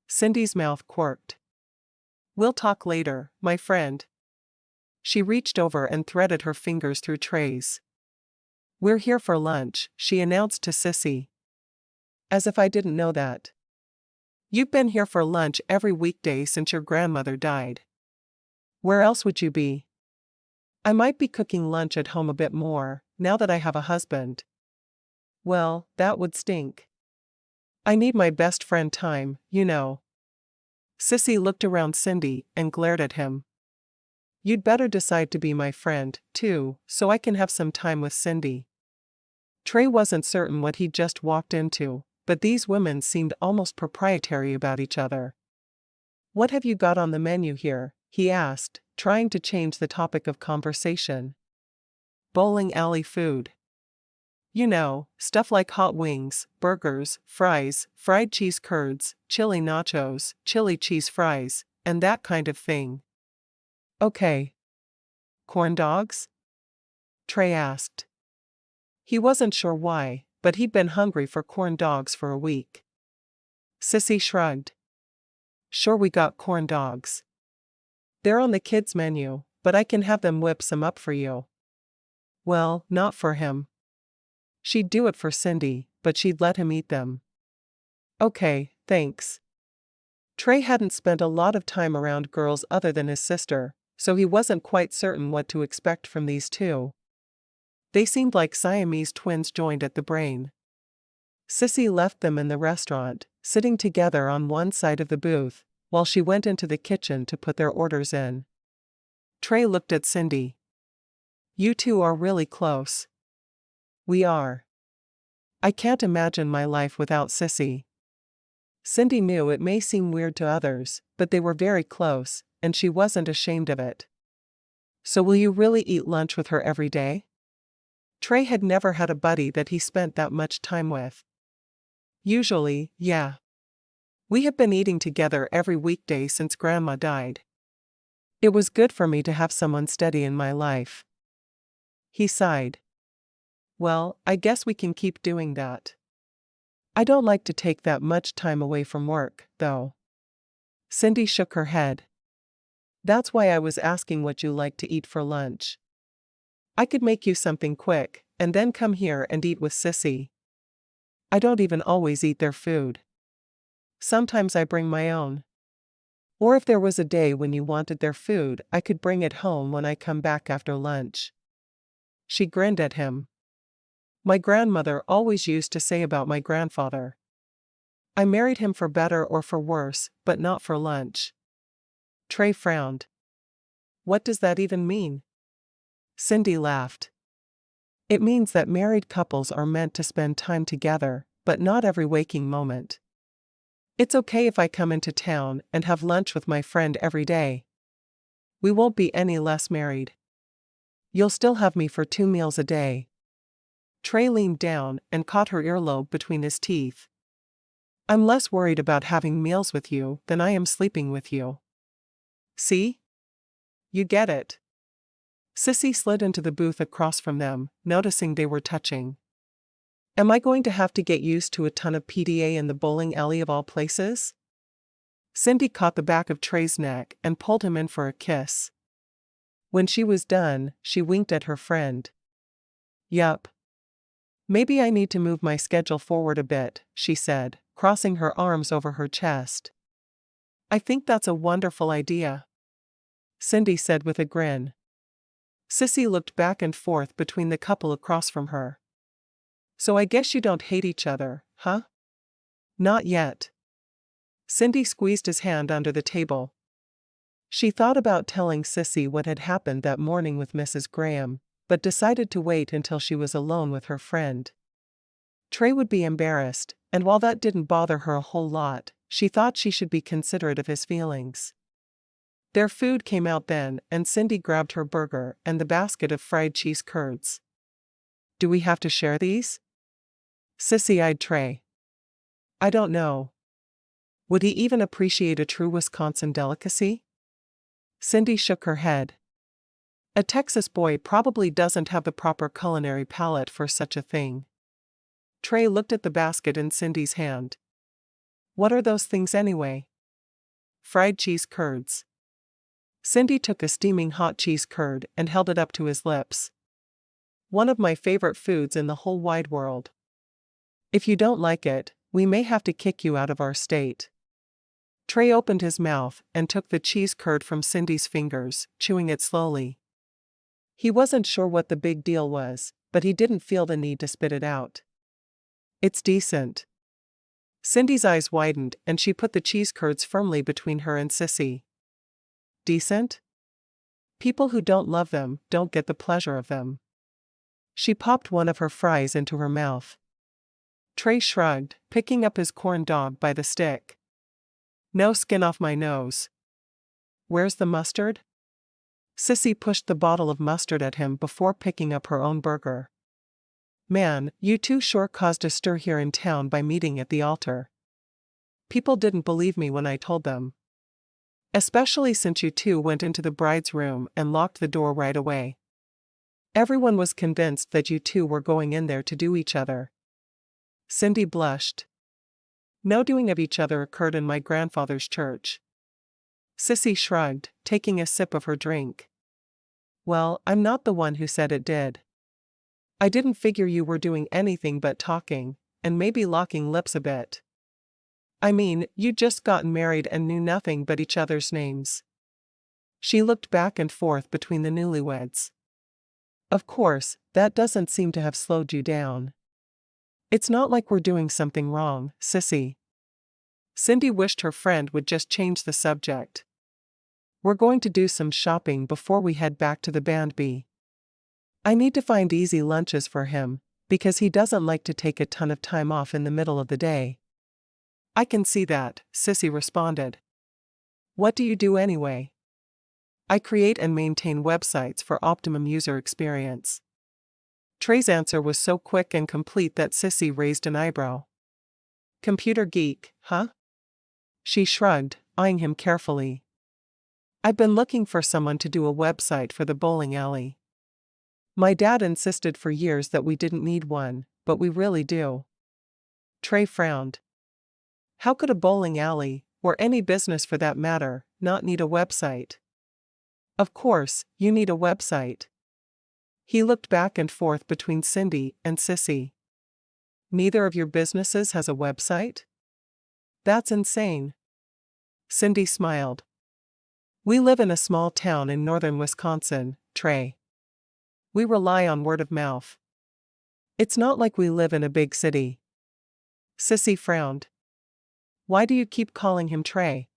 Cindy's mouth quirked. We'll talk later, my friend. She reached over and threaded her fingers through Trey's. We're here for lunch, she announced to Sissy. As if I didn't know that. You've been here for lunch every weekday since your grandmother died. Where else would you be? I might be cooking lunch at home a bit more, now that I have a husband. Well, that would stink. I need my best friend time, you know. Sissy looked around Cindy and glared at him. You'd better decide to be my friend, too, so I can have some time with Cindy. Trey wasn't certain what he'd just walked into, but these women seemed almost proprietary about each other. What have you got on the menu here? He asked, trying to change the topic of conversation. Bowling alley food. You know, stuff like hot wings, burgers, fries, fried cheese curds, chili nachos, chili cheese fries, and that kind of thing. Okay. Corn dogs? Trey asked. He wasn't sure why, but he'd been hungry for corn dogs for a week. Sissy shrugged. Sure, we got corn dogs. They're on the kids' menu, but I can have them whip some up for you. Well, not for him. She'd do it for Cindy, but she'd let him eat them. Okay, thanks. Trey hadn't spent a lot of time around girls other than his sister, so he wasn't quite certain what to expect from these two. They seemed like Siamese twins joined at the brain. Sissy left them in the restaurant, sitting together on one side of the booth, while she went into the kitchen to put their orders in. Trey looked at Cindy. You two are really close. We are. I can't imagine my life without Sissy. Cindy knew it may seem weird to others, but they were very close, and she wasn't ashamed of it. So will you really eat lunch with her every day? Trey had never had a buddy that he spent that much time with. Usually, yeah. We have been eating together every weekday since Grandma died. It was good for me to have someone steady in my life. He sighed. Well, I guess we can keep doing that. I don't like to take that much time away from work, though. Cindy shook her head. That's why I was asking what you like to eat for lunch. I could make you something quick, and then come here and eat with Sissy. I don't even always eat their food. Sometimes I bring my own. Or if there was a day when you wanted their food, I could bring it home when I come back after lunch. She grinned at him. My grandmother always used to say about my grandfather. I married him for better or for worse, but not for lunch. Trey frowned. What does that even mean? Cindy laughed. It means that married couples are meant to spend time together, but not every waking moment. It's okay if I come into town and have lunch with my friend every day. We won't be any less married. You'll still have me for 2 meals a day. Trey leaned down and caught her earlobe between his teeth. I'm less worried about having meals with you than I am sleeping with you. See? You get it. Sissy slid into the booth across from them, noticing they were touching. Am I going to have to get used to a ton of PDA in the bowling alley of all places? Cindy caught the back of Trey's neck and pulled him in for a kiss. When she was done, she winked at her friend. Yup. Maybe I need to move my schedule forward a bit, she said, crossing her arms over her chest. "I think that's a wonderful idea," Cindy said with a grin. Sissy looked back and forth between the couple across from her. "So I guess you don't hate each other, huh?" "Not yet." Cindy squeezed his hand under the table. She thought about telling Sissy what had happened that morning with Mrs. Graham, but decided to wait until she was alone with her friend. Trey would be embarrassed, and while that didn't bother her a whole lot, she thought she should be considerate of his feelings. Their food came out then, and Cindy grabbed her burger and the basket of fried cheese curds. "Do we have to share these?" Sissy eyed Trey. "I don't know. Would he even appreciate a true Wisconsin delicacy?" Cindy shook her head. "A Texas boy probably doesn't have the proper culinary palate for such a thing." Trey looked at the basket in Cindy's hand. "What are those things anyway?" "Fried cheese curds." Cindy took a steaming hot cheese curd and held it up to his lips. "One of my favorite foods in the whole wide world. If you don't like it, we may have to kick you out of our state." Trey opened his mouth and took the cheese curd from Cindy's fingers, chewing it slowly. He wasn't sure what the big deal was, but he didn't feel the need to spit it out. "It's decent." Cindy's eyes widened and she put the cheese curds firmly between her and Sissy. "Decent? People who don't love them don't get the pleasure of them." She popped one of her fries into her mouth. Trey shrugged, picking up his corn dog by the stick. "No skin off my nose." "Where's the mustard?" Sissy pushed the bottle of mustard at him before picking up her own burger. "Man, you two sure caused a stir here in town by meeting at the altar. People didn't believe me when I told them. Especially since you two went into the bride's room and locked the door right away. Everyone was convinced that you two were going in there to do each other." Cindy blushed. "No doing of each other occurred in my grandfather's church." Sissy shrugged, taking a sip of her drink. "Well, I'm not the one who said it did. I didn't figure you were doing anything but talking, and maybe locking lips a bit. I mean, you'd just gotten married and knew nothing but each other's names." She looked back and forth between the newlyweds. "Of course, that doesn't seem to have slowed you down. It's not like we're doing something wrong, Sissy." Cindy wished her friend would just change the subject. "We're going to do some shopping before we head back to the band B. I need to find easy lunches for him, because he doesn't like to take a ton of time off in the middle of the day." "I can see that," Sissy responded. "What do you do anyway?" "I create and maintain websites for optimum user experience." Trey's answer was so quick and complete that Sissy raised an eyebrow. "Computer geek, huh?" She shrugged, eyeing him carefully. "I've been looking for someone to do a website for the bowling alley. My dad insisted for years that we didn't need one, but we really do." Trey frowned. How could a bowling alley, or any business for that matter, not need a website? "Of course, you need a website." He looked back and forth between Cindy and Sissy. "Neither of your businesses has a website? That's insane." Cindy smiled. "We live in a small town in northern Wisconsin, Trey. We rely on word of mouth. It's not like we live in a big city." Sissy frowned. "Why do you keep calling him Trey?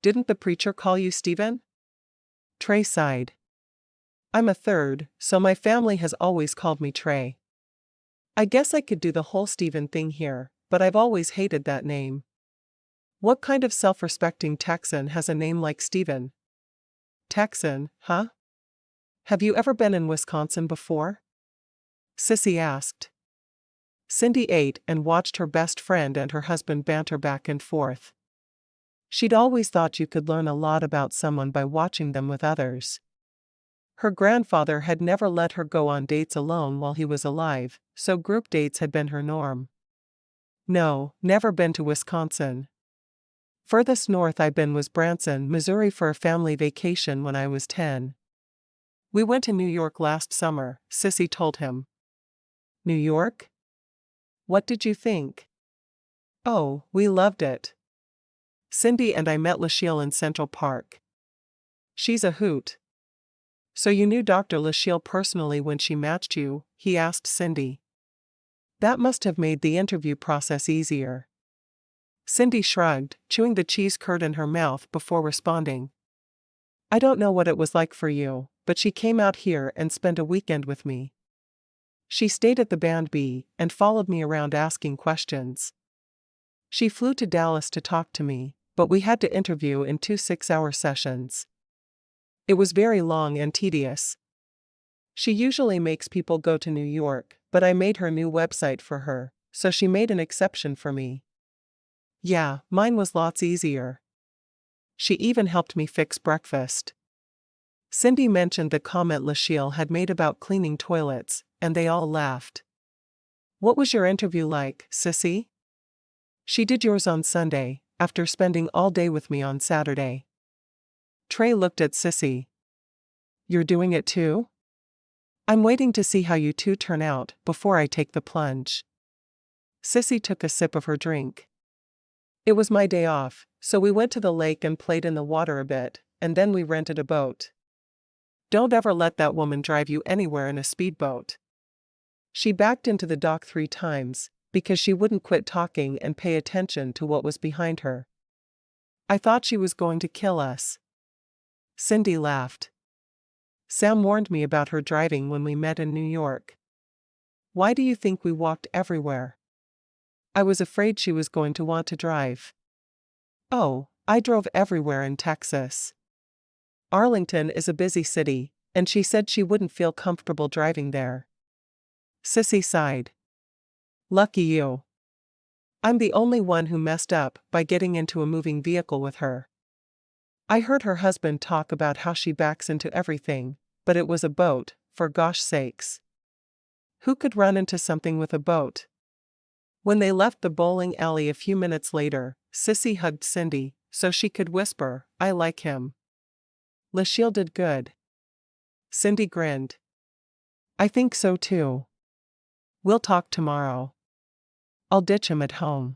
Didn't the preacher call you Stephen?" Trey sighed. "I'm a third, so my family has always called me Trey. I guess I could do the whole Stephen thing here, but I've always hated that name. What kind of self-respecting Texan has a name like Stephen?" "Texan, huh? Have you ever been in Wisconsin before?" Sissy asked. Cindy ate and watched her best friend and her husband banter back and forth. She'd always thought you could learn a lot about someone by watching them with others. Her grandfather had never let her go on dates alone while he was alive, so group dates had been her norm. "No, never been to Wisconsin. Furthest north I've been was Branson, Missouri for a family vacation when I was 10. We went to New York last summer," Sissy told him. "New York? What did you think?" Oh, we loved it. Cindy and I met Lachelle in Central Park. She's a hoot. So you knew Dr. Lachelle personally when she matched you? He asked Cindy. That must have made the interview process easier. Cindy shrugged, chewing the cheese curd in her mouth before responding. I don't know what it was like for you, but she came out here and spent a weekend with me. She stayed at the Band B and followed me around asking questions. She flew to Dallas to talk to me, but we had to interview in 2 6-hour sessions. It was very long and tedious. She usually makes people go to New York, but I made her a new website for her, so she made an exception for me. Yeah, mine was lots easier. She even helped me fix breakfast. Cindy mentioned the comment Lachelle had made about cleaning toilets, and they all laughed. What was your interview like, sissy? She did yours on Sunday, after spending all day with me on Saturday. Trey looked at Sissy. You're doing it too? I'm waiting to see how you two turn out before I take the plunge. Sissy took a sip of her drink. It was my day off, so we went to the lake and played in the water a bit, and then we rented a boat. Don't ever let that woman drive you anywhere in a speedboat. She backed into the dock 3 times, because she wouldn't quit talking and pay attention to what was behind her. I thought she was going to kill us. Cindy laughed. Sam warned me about her driving when we met in New York. Why do you think we walked everywhere? I was afraid she was going to want to drive. Oh, I drove everywhere in Texas. Arlington is a busy city, and she said she wouldn't feel comfortable driving there. Sissy sighed. Lucky you. I'm the only one who messed up by getting into a moving vehicle with her. I heard her husband talk about how she backs into everything, but it was a boat, for gosh sakes. Who could run into something with a boat? When they left the bowling alley a few minutes later, Sissy hugged Cindy, so she could whisper, I like him. Lachelle did good. Cindy grinned. I think so too. We'll talk tomorrow. I'll ditch him at home.